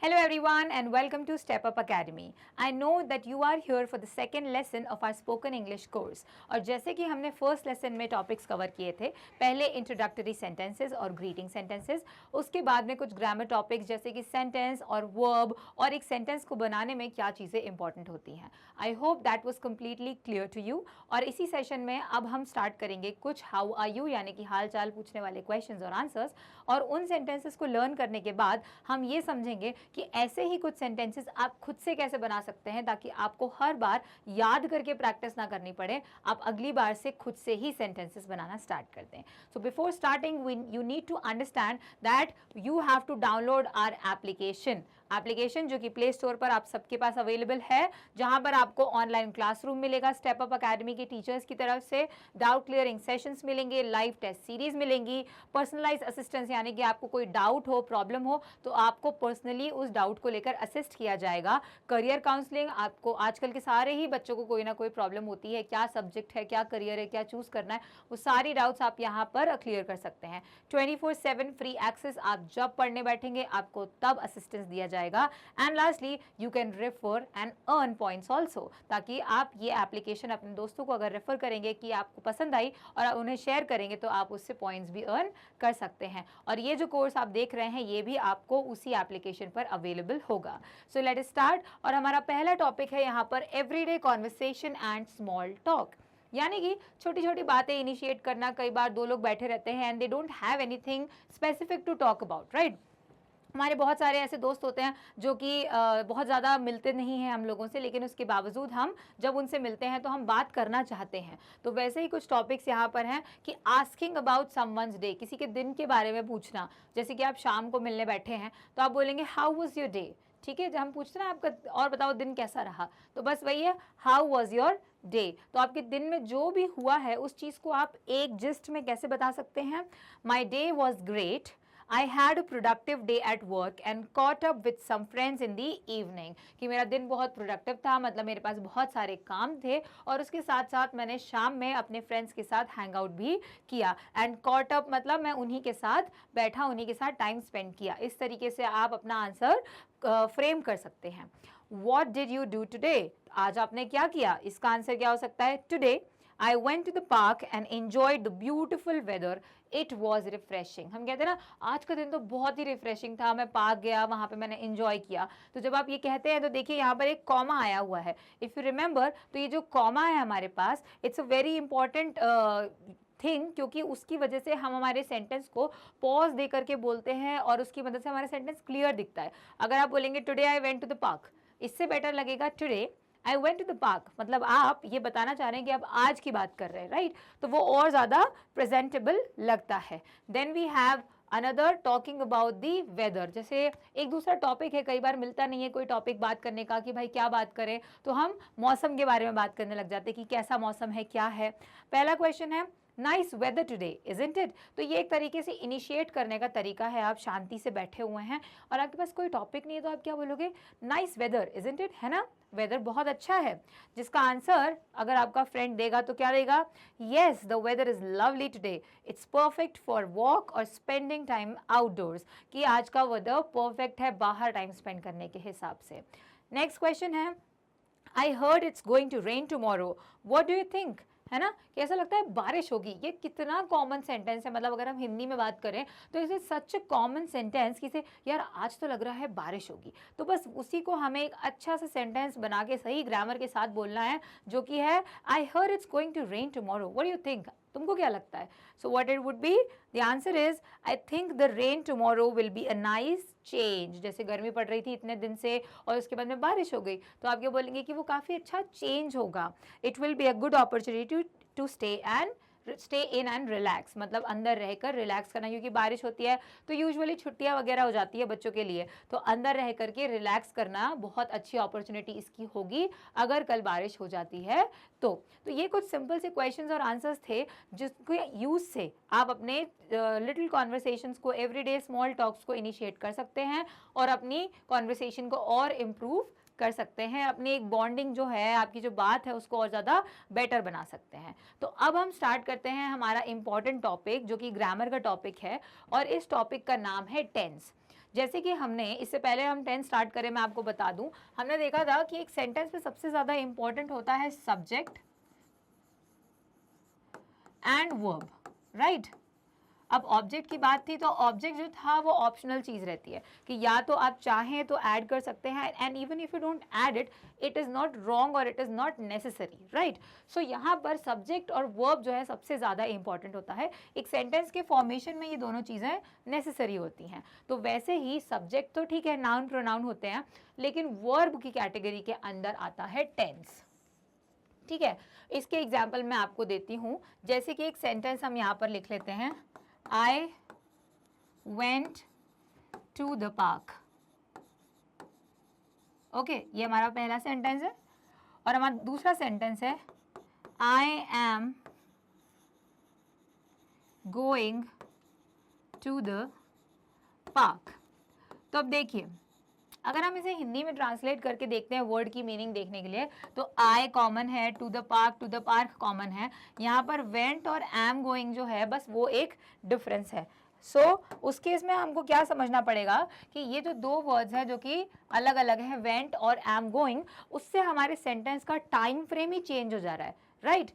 Hello everyone and welcome to Step Up Academy. I know that you are here for the second lesson of our spoken English course. और जैसे कि हमने first lesson में topics cover किए थे, पहले introductory sentences और greeting sentences, उसके बाद में कुछ ग्रामर टॉपिक्स जैसे कि सेंटेंस और वर्ब और एक सेंटेंस को बनाने में क्या चीज़ें इंपॉर्टेंट होती हैं. I hope that was completely clear to you. और इसी सेशन में अब हम स्टार्ट करेंगे कुछ हाउ आर यू यानी कि हाल चाल पूछने वाले क्वेश्चंस और आंसर्स. और उन सेंटेंसेस को लर्न करने के बाद हम ये समझेंगे कि ऐसे ही कुछ सेंटेंसेस आप खुद से कैसे बना सकते हैं ताकि आपको हर बार याद करके प्रैक्टिस ना करनी पड़े, आप अगली बार से खुद से ही सेंटेंसेस बनाना स्टार्ट कर दें. So before starting you need to understand that you have to download our application जो कि प्ले स्टोर पर आप सबके पास अवेलेबल है, जहां पर आपको ऑनलाइन क्लासरूम मिलेगा स्टेप अप अकेडमी के टीचर्स की तरफ से, डाउट क्लियरिंग सेशंस मिलेंगे, लाइव टेस्ट सीरीज मिलेंगी, पर्सनलाइज असिस्टेंस यानी कि आपको कोई डाउट हो, प्रॉब्लम हो तो आपको पर्सनली उस डाउट को लेकर असिस्ट किया जाएगा. करियर काउंसलिंग, आपको आजकल के सारे ही बच्चों को कोई ना कोई प्रॉब्लम होती है, क्या सब्जेक्ट है, क्या करियर है, क्या चूज करना है, वो सारी डाउट्स आप यहाँ पर क्लियर कर सकते हैं. 24/7 फ्री एक्सेस, आप जब पढ़ने बैठेंगे आपको तब असिस्टेंस दिया जाएगा. And lastly you can refer and earn points also, ताकि आप ये एप्लीकेशन अपने दोस्तों को अगर रेफर करेंगे कि आपको पसंद आई और उन्हें शेयर करेंगे तो आप उससे पॉइंट्स भी अर्न कर सकते हैं. और ये जो कोर्स आप देख रहे हैं ये भी आपको उसी एप्लीकेशन पर अवेलेबल होगा. So let us start. और हमारा पहला टॉपिक है यहाँ पर everyday conversation and small talk, यानी कि छोटी छोटी बातें इनिशिएट करना. कई बार दो लोग बैठे रहते हैं and they don't have anything specific to talk about, right. हमारे बहुत सारे ऐसे दोस्त होते हैं जो कि बहुत ज़्यादा मिलते नहीं हैं हम लोगों से, लेकिन उसके बावजूद हम जब उनसे मिलते हैं तो हम बात करना चाहते हैं. तो वैसे ही कुछ टॉपिक्स यहाँ पर हैं कि आस्किंग अबाउट समवन्स डे, किसी के दिन के बारे में पूछना. जैसे कि आप शाम को मिलने बैठे हैं तो आप बोलेंगे हाउ वाज योर डे. ठीक है, जब हम पूछते हैं ना आपका और बताओ दिन कैसा रहा, तो बस वही है हाउ वाज योर डे. तो आपके दिन में जो भी हुआ है उस चीज़ को आप एक जिस्ट में कैसे बता सकते हैं. My day was great, I had a productive day at work and caught up with some friends in the evening. कि मेरा दिन बहुत प्रोडक्टिव था, मतलब मेरे पास बहुत सारे काम थे और उसके साथ साथ मैंने शाम में अपने फ्रेंड्स के साथ हैंग आउट भी किया. एंड कॉट अप मतलब मैं उन्हीं के साथ बैठा, उन्हीं के साथ टाइम स्पेंड किया. इस तरीके से आप अपना आंसर फ्रेम कर सकते हैं. What did you do today? आज आपने क्या किया, इसका आंसर क्या हो सकता है. Today I went to the park and enjoyed the beautiful weather. It was refreshing. हम कहते हैं ना आज का दिन तो बहुत ही रिफ्रेशिंग था, मैं पार्क गया, वहाँ पे मैंने एंजॉय किया. तो जब आप ये कहते हैं तो देखिए यहाँ पर एक कॉमा आया हुआ है. इफ़ यू रिमेंबर तो ये जो कॉमा है हमारे पास, it's a very important thing, क्योंकि उसकी वजह से हम हमारे सेंटेंस को पॉज दे करके बोलते हैं और उसकी मदद से हमारा सेंटेंस क्लियर दिखता है. अगर आप बोलेंगे today I went to the park, इससे बेटर लगेगा today I went to the park, मतलब आप ये बताना चाह रहे हैं कि आप आज की बात कर रहे हैं, राइट. तो वो और ज़्यादा प्रेजेंटेबल लगता है. Then we have another talking about the weather. जैसे एक दूसरा टॉपिक है, कई बार मिलता नहीं है कोई टॉपिक बात करने का कि भाई क्या बात करें, तो हम मौसम के बारे में बात करने लग जाते हैं कि कैसा मौसम है, क्या है. पहला क्वेश्चन है nice weather today isn't it. तो ये एक तरीके से इनिशिएट करने का तरीका है. आप शांति से बैठे हुए हैं और आपके पास कोई टॉपिक नहीं है तो आप क्या बोलोगे, नाइस वेदर इजंट इट, है ना, वेदर बहुत अच्छा है. जिसका आंसर अगर आपका फ्रेंड देगा तो क्या देगा, yes the weather is lovely today, it's perfect for walk और स्पेंडिंग टाइम आउटडोर्स. कि आज का वेदर परफेक्ट है बाहर टाइम स्पेंड करने के हिसाब से. नेक्स्ट क्वेश्चन है I heard it's going to rain tomorrow, what do you think, है ना, कैसा लगता है बारिश होगी. ये कितना कॉमन सेंटेंस है, मतलब अगर हम हिंदी में बात करें तो इसे सच कॉमन सेंटेंस कि से यार आज तो लग रहा है बारिश होगी. तो बस उसी को हमें एक अच्छा सा सेंटेंस बना के सही ग्रामर के साथ बोलना है, जो कि है I heard it's going to rain tomorrow, what do you think, तुमको क्या लगता है. So what it would be, the answer is I think the rain tomorrow will be a nice change. जैसे गर्मी पड़ रही थी इतने दिन से और उसके बाद में बारिश हो गई, तो आप ये बोलेंगे कि वो काफ़ी अच्छा चेंज होगा. It will be a good opportunity to stay in and relax, मतलब अंदर रहकर रिलैक्स करना, क्योंकि बारिश होती है तो यूजुअली छुट्टियां वगैरह हो जाती है बच्चों के लिए, तो अंदर रह करके रिलैक्स करना बहुत अच्छी अपॉर्चुनिटी इसकी होगी अगर कल बारिश हो जाती है तो ये कुछ सिंपल से क्वेश्चंस और आंसर्स थे जिसके यूज से आप अपने लिटिल कॉन्वर्सेशंस को, एवरीडे स्मॉल टॉक्स को इनिशिएट कर सकते हैं और अपनी कॉन्वर्सेशन को और इम्प्रूव कर सकते हैं. अपनी एक बॉन्डिंग जो है, आपकी जो बात है उसको और ज़्यादा बेटर बना सकते हैं. तो अब हम स्टार्ट करते हैं हमारा इंपॉर्टेंट टॉपिक जो कि ग्रामर का टॉपिक है और इस टॉपिक का नाम है टेंस. जैसे कि हमने इससे पहले हम टेंस स्टार्ट करें, मैं आपको बता दूं, हमने देखा था कि एक सेंटेंस में सबसे ज़्यादा इंपॉर्टेंट होता है सब्जेक्ट एंड वर्ब, राइट। अब ऑब्जेक्ट की बात थी तो ऑब्जेक्ट जो था वो ऑप्शनल चीज़ रहती है कि या तो आप चाहें तो ऐड कर सकते हैं, and even if you don't add it, it is not wrong और it is not necessary, right. So यहाँ पर सब्जेक्ट और वर्ब जो है सबसे ज़्यादा इंपॉर्टेंट होता है। एक सेंटेंस के फॉर्मेशन में ये दोनों चीज़ें नेसेसरी होती हैं। तो वैसे ही सब्जेक्ट तो ठीक है, नाउन प्रोनाउन होते हैं, लेकिन वर्ब की कैटेगरी के अंदर आता है टेंस, ठीक है। इसके एग्जाम्पल मैं आपको देती हूँ, जैसे कि एक सेंटेंस हम यहाँ पर लिख लेते हैं, I went to the park. Okay, ये हमारा पहला सेंटेंस है। और हमारा दूसरा सेंटेंस है I am going to the park. तो अब देखिए, अगर हम इसे हिंदी में ट्रांसलेट करके देखते हैं वर्ड की मीनिंग देखने के लिए, तो आई कॉमन है, टू द पार्क कॉमन है, यहाँ पर वेंट और एम गोइंग जो है बस वो एक डिफरेंस है। सो उस केस में हमको क्या समझना पड़ेगा कि ये जो दो वर्ड्स हैं जो कि अलग अलग हैं, वेंट और एम गोइंग, उससे हमारे सेंटेंस का टाइम फ्रेम ही चेंज हो जा रहा है, right.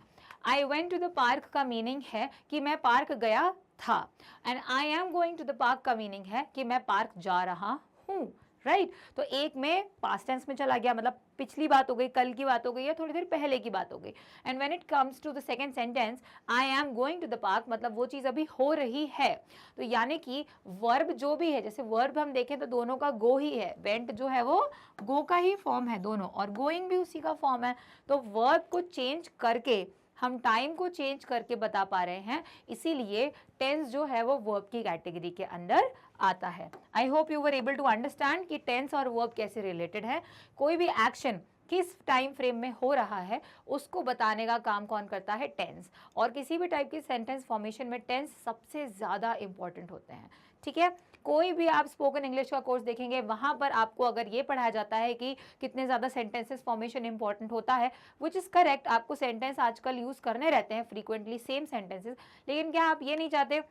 I went to the park का मीनिंग है कि मैं पार्क गया था, and I am going to the park का मीनिंग है कि मैं पार्क जा रहा हूँ, राइट। तो एक में पास्ट टेंस में चला गया, मतलब पिछली बात हो गई, कल की बात हो गई या थोड़ी देर पहले की बात हो गई। And when it comes to the second sentence, I am going to the park, मतलब वो चीज़ अभी हो रही है। तो यानी कि वर्ब जो भी है, जैसे वर्ब हम देखें तो दोनों का गो ही है, वेंट जो है वो गो का ही फॉर्म है दोनों, और गोइंग भी उसी का फॉर्म है। तो वर्ब को चेंज करके हम टाइम को चेंज करके बता पा रहे हैं, इसीलिए टेंस जो है वो वर्ब की कैटेगरी के अंदर आता है। I hope you were able to understand कि टेंस और वर्ब कैसे रिलेटेड है। कोई भी एक्शन किस टाइम फ्रेम में हो रहा है उसको बताने का काम कौन करता है, टेंस। और किसी भी टाइप की सेंटेंस फॉर्मेशन में टेंस सबसे ज़्यादा इंपॉर्टेंट होते हैं, ठीक है। कोई भी आप स्पोकन इंग्लिश का कोर्स देखेंगे, वहाँ पर आपको अगर ये पढ़ाया जाता है कि कितने ज़्यादा सेंटेंसेस फॉर्मेशन इंपॉर्टेंट होता है, विच इज़ करेक्ट, आपको सेंटेंस आजकल यूज़ करने रहते हैं फ्रीक्वेंटली, सेम सेंटेंसेस। लेकिन क्या आप ये नहीं चाहते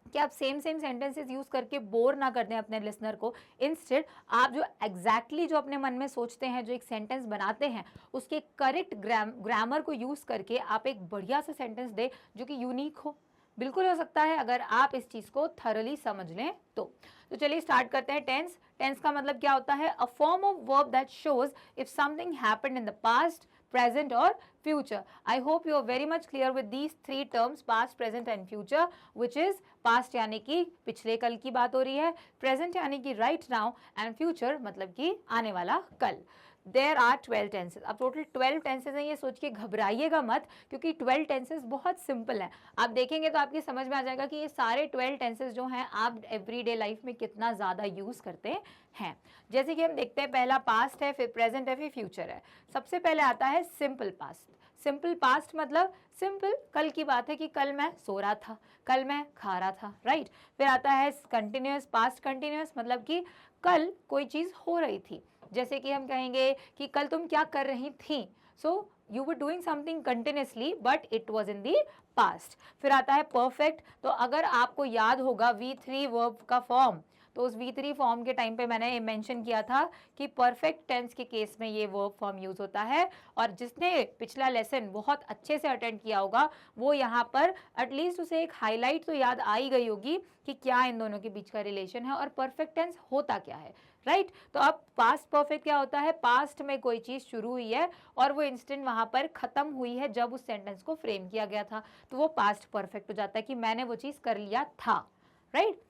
कि आप सेम सेंटेंसेस यूज करके बोर ना कर दें अपने लिसनर को? इंस्टेड आप जो एग्जैक्टली जो अपने मन में सोचते हैं, जो एक सेंटेंस बनाते हैं, उसके करेक्ट ग्रामर को यूज करके आप एक बढ़िया सा सेंटेंस दे जो कि यूनिक हो। बिल्कुल हो सकता है अगर आप इस चीज़ को थॉरली समझ लें तो चलिए स्टार्ट करते हैं। टेंस, टेंस का मतलब क्या होता है? A form of verb that shows if something happened in the past, present or future. I hope you are very much clear with these three terms, past, present and future, which is past यानी कि पिछले कल की बात हो रही है, present यानी कि right now, and future मतलब कि आने वाला कल। There are 12 tenses. अब टोटल 12 tenses हैं, ये सोच के घबराइएगा मत, क्योंकि 12 tenses बहुत सिंपल है। आप देखेंगे तो आपकी समझ में आ जाएगा कि ये सारे 12 tenses जो हैं आप एवरीडे लाइफ में कितना ज़्यादा यूज़ करते हैं। जैसे कि हम देखते हैं, पहला पास्ट है, फिर प्रेजेंट है, फिर फ्यूचर है। सबसे पहले आता है सिंपल पास्ट। सिंपल पास्ट मतलब सिंपल, कल की बात है कि कल मैं सो रहा था, कल मैं खा रहा था, राइट। फिर आता है कंटिन्यूस पास्ट, कंटिन्यूस मतलब कि कल कोई चीज़ हो रही थी, जैसे कि हम कहेंगे कि कल तुम क्या कर रही थी, so you were doing something continuously but it was in the past. फिर आता है परफेक्ट। तो अगर आपको याद होगा V3 वर्ब का फॉर्म, तो उस V3 फॉर्म के टाइम पे मैंने मेंशन किया था कि परफेक्ट टेंस के केस में ये वर्ब फॉर्म यूज होता है। और जिसने पिछला लेसन बहुत अच्छे से अटेंड किया होगा वो यहाँ पर एटलीस्ट उसे एक हाईलाइट तो याद आ ही गई होगी कि क्या इन दोनों के बीच का रिलेशन है और परफेक्ट टेंस होता क्या है, राइट। तो अब पास्ट परफेक्ट क्या होता है? पास्ट में कोई चीज़ शुरू हुई है और वो इंस्टेंट वहाँ पर ख़त्म हुई है जब उस सेंटेंस को फ्रेम किया गया था, तो वो पास्ट परफेक्ट हो जाता है कि मैंने वो चीज़ कर लिया था, राइट।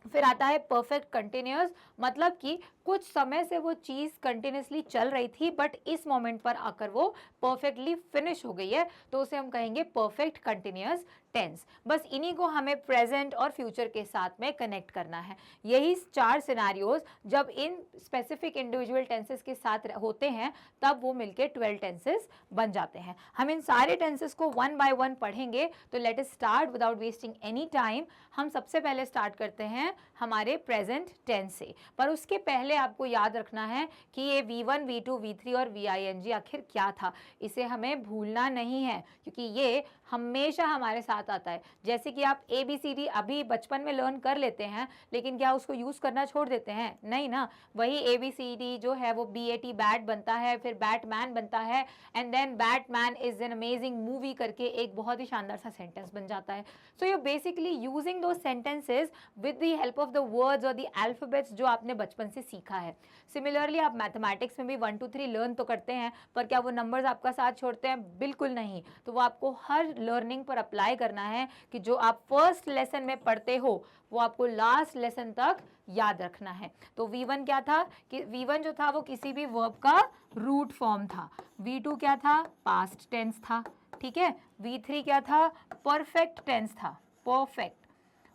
फिर आता है परफेक्ट कंटिन्यूअस, मतलब कि कुछ समय से वो चीज़ कंटिन्यूसली चल रही थी बट इस मोमेंट पर आकर वो परफेक्टली फिनिश हो गई है, तो उसे हम कहेंगे परफेक्ट कंटिन्यूअस टेंस। बस इन्हीं को हमें प्रेजेंट और फ्यूचर के साथ में कनेक्ट करना है। यही 4 सिनारियोज जब इन स्पेसिफिक इंडिविजुअल टेंसेस के साथ होते हैं तब वो मिलके 12 टेंसेस बन जाते हैं। हम इन सारे टेंसेस को वन बाय वन पढ़ेंगे, तो let us start without wasting any time. हम सबसे पहले स्टार्ट करते हैं हमारे प्रेजेंट टेंस से, पर उसके पहले आपको याद रखना है कि ये V1, V2, V3 और VING आखिर क्या था, इसे हमें भूलना नहीं है, क्योंकि ये हमेशा हमारे साथ बात आता है। जैसे कि आप ABCD अभी बचपन में लर्न कर लेते हैं, लेकिन क्या उसको यूज़ करना छोड़ देते हैं? नहीं ना। वही ABCD जो है वो BAT बैट बनता है, फिर बैटमैन बनता है, and then Batman is an amazing movie करके एक बहुत ही शानदार सा सेंटेंस बन जाता है। सो यू बेसिकली यूजिंग दो sentences with the help of the words और द अल्फाबेट्स जो आपने बचपन से सीखा है। सिमिलरली आप मैथमेटिक्स में भी 1 2 3 लर्न तो करते हैं, पर क्या वो नंबर्स आपका साथ छोड़ते हैं? बिल्कुल नहीं। तो वो आपको हर लर्निंग पर अप्लाई करना है कि जो आप फर्स्ट लेसन में पढ़ते हो वो आपको लास्ट लेसन तक याद रखना है। तो V1 क्या था कि V1 जो था वो किसी भी वर्ब का रूट फॉर्म था। V2 क्या था? पास्ट टेंस था, ठीक है। V3 क्या था? परफेक्ट टेंस था, परफेक्ट।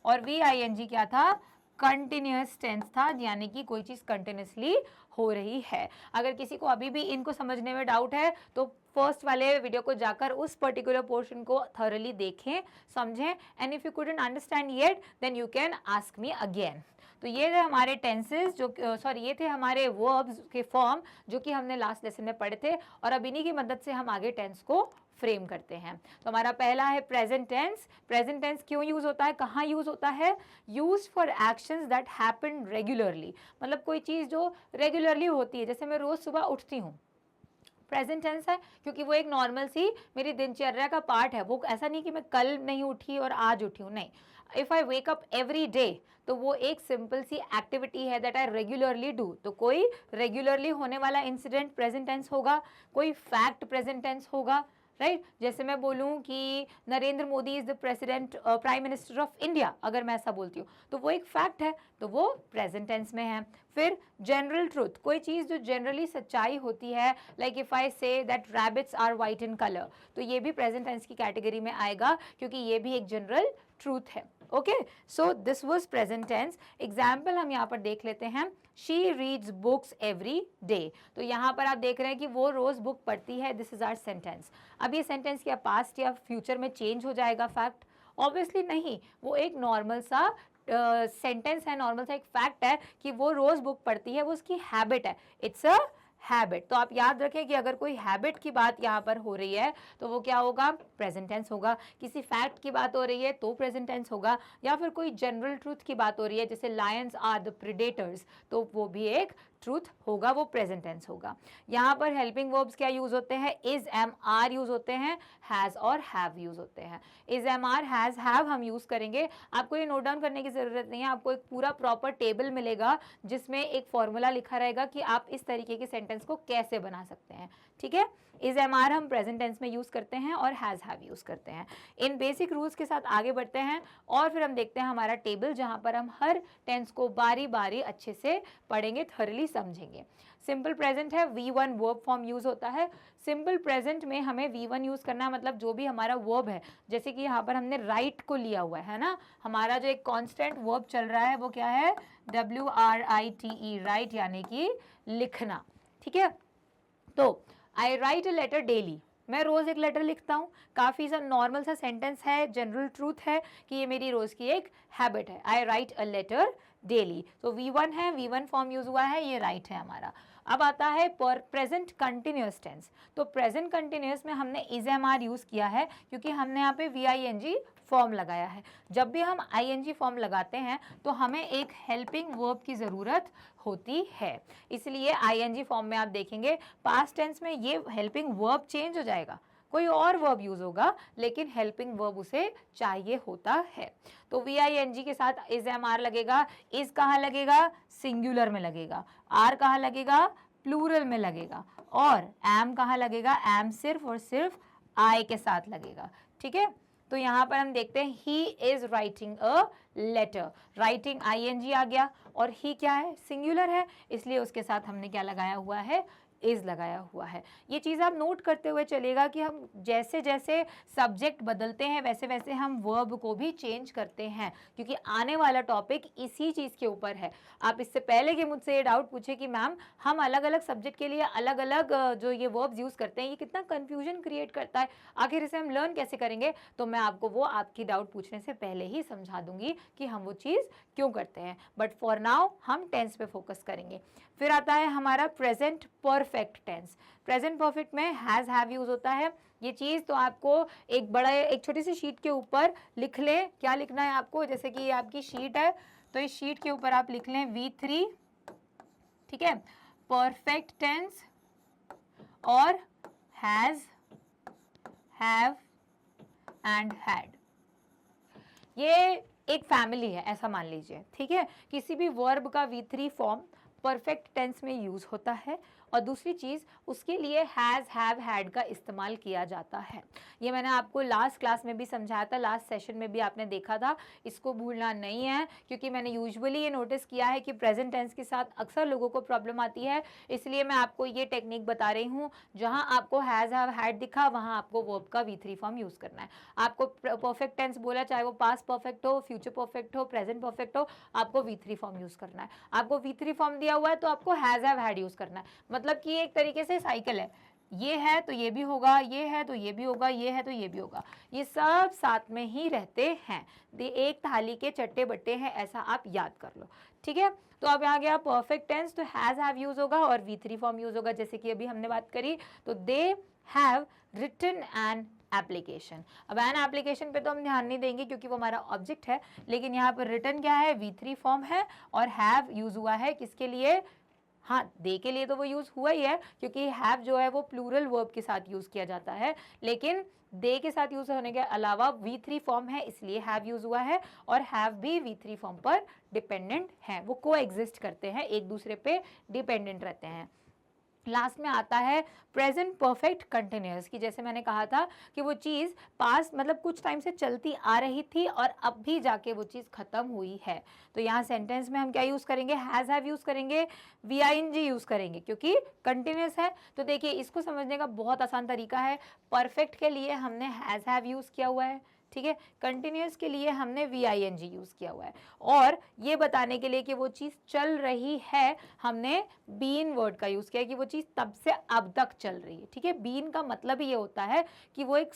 और VING क्या था? कंटिन्यूअस टेंस था, यानी कि कोई चीज़ कंटिन्यूसली हो रही है। अगर किसी को अभी भी इनको समझने में डाउट है तो फर्स्ट वाले वीडियो को जाकर उस पर्टिकुलर पोर्शन को थॉरली देखें, समझें, and if you couldn't understand yet then you can ask me again. तो ये थे हमारे टेंसेस जो ये थे हमारे वर्ब्स के फॉर्म जो कि हमने लास्ट लेसन में पढ़े थे, और अब इन्हीं की मदद से हम आगे टेंस को फ्रेम करते हैं। तो हमारा पहला है प्रेजेंट टेंस। प्रेजेंट टेंस क्यों यूज होता है, कहाँ यूज होता है? Use for actions that happen regularly, मतलब कोई चीज़ जो रेगुलरली होती है। जैसे मैं रोज सुबह उठती हूँ, प्रेजेंट टेंस है क्योंकि वो एक नॉर्मल सी मेरी दिनचर्या का पार्ट है। वो ऐसा नहीं कि मैं कल नहीं उठी और आज उठी हूँ, नहीं। If I wake up every day, तो वो एक सिंपल सी एक्टिविटी है दैट आई रेगुलरली डू। तो कोई रेगुलरली होने वाला इंसिडेंट प्रेजेंट टेंस होगा, कोई फैक्ट प्रेजेंट टेंस होगा, राइट। जैसे मैं बोलूं कि Narendra Modi is the president prime minister of India, अगर मैं ऐसा बोलती हूँ तो वो एक फैक्ट है, तो वो प्रेजेंट टेंस में है। फिर जनरल ट्रूथ, कोई चीज़ जो जनरली सच्चाई होती है, like if I say that rabbits are white in colour, तो ये भी प्रेजेंट टेंस की कैटेगरी में आएगा क्योंकि ये भी एक जनरल ट्रूथ है। Okay, so this was present tense. Example हम यहाँ पर देख लेते हैं। She reads books every day, तो यहाँ पर आप देख रहे हैं कि वो रोज बुक पढ़ती है। This is our sentence. अब ये सेंटेंस क्या पास्ट या फ्यूचर में चेंज हो जाएगा फैक्ट? ऑब्वियसली नहीं, वो एक नॉर्मल सा सेंटेंस है, नॉर्मल सा एक फैक्ट है कि वो रोज बुक पढ़ती है, वो उसकी हैबिट है, इट्स अ हैबिट। तो आप याद रखें कि अगर कोई हैबिट की बात यहाँ पर हो रही है तो वो क्या होगा? प्रेजेंट टेंस होगा। किसी फैक्ट की बात हो रही है तो प्रेजेंट टेंस होगा, या फिर कोई जनरल ट्रूथ की बात हो रही है जैसे लायंस आर द प्रेडेटर्स, तो वो भी एक ट्रूथ होगा, वो प्रेजेंट टेंस होगा। यहाँ पर हेल्पिंग वर्ब्स क्या यूज होते हैं? इज, एम, आर यूज होते हैं, हैज और हैव यूज होते हैं। Is, am, are, has, have हम यूज करेंगे। आपको ये नोट डाउन करने की जरूरत नहीं है, आपको एक पूरा प्रॉपर टेबल मिलेगा जिसमें एक फॉर्मूला लिखा रहेगा कि आप इस तरीके के सेंटेंस को कैसे बना सकते हैं, ठीक है। इज, एम, आर हम प्रेजेंट टेंस में यूज करते हैं और हैज, हैव यूज करते हैं। इन बेसिक रूल्स के साथ आगे बढ़ते हैं और फिर हम देखते हैं हमारा टेबल, जहां पर हम हर टेंस को बारी बारी अच्छे से पढ़ेंगे, थॉरली समझेंगे। सिंपल प्रेजेंट है, V1 वर्ब फॉर्म यूज होता है। सिंपल प्रेजेंट में हमें V1 यूज करना है, मतलब जो भी हमारा वर्ब है, जैसे कि यहाँ पर हमने राइट को लिया हुआ है ना, हमारा जो एक कांस्टेंट वर्ब चल रहा है वो क्या है? WRITE, राइट, यानी कि लिखना, ठीक है। तो आई राइट अ लेटर डेली, मैं रोज एक लेटर लिखता हूँ। काफ़ी सा नॉर्मल सा सेंटेंस है, जनरल ट्रूथ है कि ये मेरी रोज की एक हैबिट है। आई राइट अ लेटर डेली, तो V1 है, V1 फॉर्म यूज हुआ है, ये राइट है हमारा। अब आता है पर प्रेजेंट कंटिन्यूअस टेंस। तो प्रेजेंट कंटिन्यूअस में हमने इज, एम, आर यूज किया है क्योंकि हमने यहाँ पे VING फॉर्म लगाया है। जब भी हम ING फॉर्म लगाते हैं तो हमें एक हेल्पिंग वर्ब की ज़रूरत होती है, इसलिए ING फॉर्म में आप देखेंगे पास्ट टेंस में ये हेल्पिंग वर्ब चेंज हो जाएगा, कोई और वर्ब यूज होगा, लेकिन हेल्पिंग वर्ब उसे चाहिए होता है। तो VING के साथ इज, एम, आर लगेगा। इज कहाँ लगेगा? सिंगुलर में लगेगा। आर कहाँ लगेगा? प्लूरल में लगेगा। और एम कहाँ लगेगा? एम सिर्फ और सिर्फ आई के साथ लगेगा, ठीक है। तो यहाँ पर हम देखते हैं he is writing a letter, writing ING आ गया, और ही क्या है? सिंगुलर है, इसलिए उसके साथ हमने क्या लगाया हुआ है? इज लगाया हुआ है। ये चीज़ आप नोट करते हुए चलेगा कि हम जैसे जैसे सब्जेक्ट बदलते हैं वैसे वैसे हम वर्ब को भी चेंज करते हैं, क्योंकि आने वाला टॉपिक इसी चीज़ के ऊपर है। आप इससे पहले कि मुझसे ये डाउट पूछे कि मैम हम अलग अलग सब्जेक्ट के लिए अलग अलग जो ये वर्ब्स यूज़ करते हैं, ये कितना कन्फ्यूजन क्रिएट करता है, आखिर इसे हम लर्न कैसे करेंगे, तो मैं आपको वो आपकी डाउट पूछने से पहले ही समझा दूंगी कि हम वो चीज़ क्यों करते हैं। बट फॉर नाउ हम टेंस पे फोकस करेंगे। फिर आता है हमारा present perfect perfect tense. Present perfect में हैज़ हैव यूज होता है। ये चीज़ तो आपको एक छोटी सी शीट के ऊपर लिख लें। क्या लिखना है आपको, जैसे कि ये आपकी शीट है तो इस शीट के ऊपर आप लिख लें V3, ठीक है, परफेक्ट टेंस और हैज, हैव एंड हैड। ये एक फैमिली है ऐसा मान लीजिए, ठीक है। किसी भी वर्ब का V3 फॉर्म परफेक्ट टेंस में यूज होता है और दूसरी चीज़ उसके लिए हैज़, हैव, हैड का इस्तेमाल किया जाता है। ये मैंने आपको लास्ट क्लास में भी समझाया था, लास्ट सेशन में भी आपने देखा था, इसको भूलना नहीं है क्योंकि मैंने यूजुअली ये नोटिस किया है कि प्रेजेंट टेंस के साथ अक्सर लोगों को प्रॉब्लम आती है, इसलिए मैं आपको ये टेक्निक बता रही हूँ। जहाँ आपको हैज़, हैव, हैड दिखा वहाँ आपको वर्ब का V3 फॉर्म यूज़ करना है। आपको परफेक्ट टेंस बोला, चाहे वो पास्ट परफेक्ट हो, फ्यूचर परफेक्ट हो, प्रेजेंट परफेक्ट हो, आपको V3 फॉर्म यूज़ करना है। आपको V3 फॉर्म दिया हुआ है तो आपको हैज़, हैव, हैड यूज़ करना है। मतलब कि एक तरीके से साइकिल है, ये है तो ये भी होगा, ये है तो ये भी होगा, ये है तो ये भी होगा, ये सब साथ में ही रहते हैं। एक थाली के चट्टे बट्टे हैं, ऐसा आप याद कर लो, ठीक है। तो अब आ गया परफेक्ट टेंस, तो हैज हैव यूज होगा और V3 फॉर्म यूज होगा, जैसे कि अभी हमने बात करी। तो they have written an application. अब एन एप्लीकेशन पे तो हम ध्यान नहीं देंगे क्योंकि वो हमारा ऑब्जेक्ट है, लेकिन यहाँ पर रिटन क्या है, V3 फॉर्म है और हैव यूज हुआ है किसके लिए, हाँ दे के लिए तो वो यूज हुआ ही है क्योंकि हैव जो है वो प्लूरल वर्ब के साथ यूज किया जाता है, लेकिन दे के साथ यूज होने के अलावा V3 फॉर्म है इसलिए हैव यूज हुआ है और हैव भी V3 फॉर्म पर डिपेंडेंट है, वो को एग्जिस्ट करते हैं, एक दूसरे पे डिपेंडेंट रहते हैं। लास्ट में आता है प्रेजेंट परफेक्ट कंटिन्यूअस, की जैसे मैंने कहा था कि वो चीज़ पास्ट मतलब कुछ टाइम से चलती आ रही थी और अब भी जाके वो चीज़ खत्म हुई है। तो यहाँ सेंटेंस में हम क्या यूज़ करेंगे, हैज़ हैव यूज़ करेंगे, VING यूज़ करेंगे क्योंकि कंटिन्यूअस है। तो देखिए इसको समझने का बहुत आसान तरीका है, परफेक्ट के लिए हमने हैज़ हैव यूज़ किया हुआ है, ठीक है, कंटिन्यूअस के लिए हमने VING यूज़ किया हुआ है, और ये बताने के लिए कि वो चीज़ चल रही है हमने बीन वर्ड का यूज़ किया है कि वो चीज़ तब से अब तक चल रही है, ठीक है। बीन का मतलब ही ये होता है कि वो एक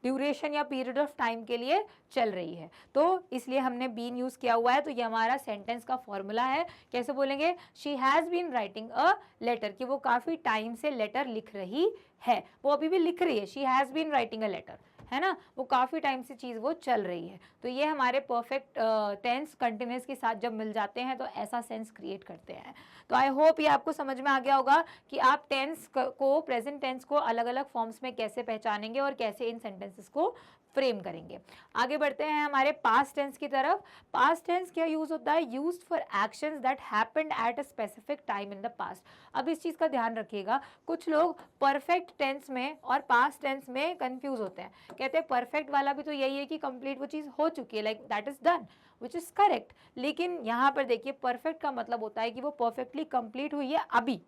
ड्यूरेशन या पीरियड ऑफ टाइम के लिए चल रही है, तो इसलिए हमने बीन यूज़ किया हुआ है। तो ये हमारा सेंटेंस का फॉर्मूला है। कैसे बोलेंगे, she has been writing a letter, कि वो काफ़ी टाइम से लेटर लिख रही है, वो अभी भी लिख रही है, she has been writing a letter, है ना, वो काफ़ी टाइम से चीज़ वो चल रही है। तो ये हमारे परफेक्ट टेंस कंटिन्यूअस के साथ जब मिल जाते हैं तो ऐसा सेंस क्रिएट करते हैं। तो आई होप ये आपको समझ में आ गया होगा कि आप टेंस को, प्रेजेंट टेंस को अलग अलग फॉर्म्स में कैसे पहचानेंगे और कैसे इन सेंटेंसेस को फ्रेम करेंगे। आगे बढ़ते हैं हमारे पास्ट टेंस की तरफ। पास्ट टेंस क्या यूज होता है, used for actions that happened at a specific time in the past. अब इस चीज़ का ध्यान रखिएगा, कुछ लोग परफेक्ट टेंस में और पास्ट टेंस में कंफ्यूज होते हैं, कहते हैं परफेक्ट वाला भी तो यही है कि कंप्लीट वो चीज़ हो चुकी है, like that is done, which is correct. लेकिन यहाँ पर देखिए परफेक्ट का मतलब होता है कि वो परफेक्टली कंप्लीट हुई है अभी,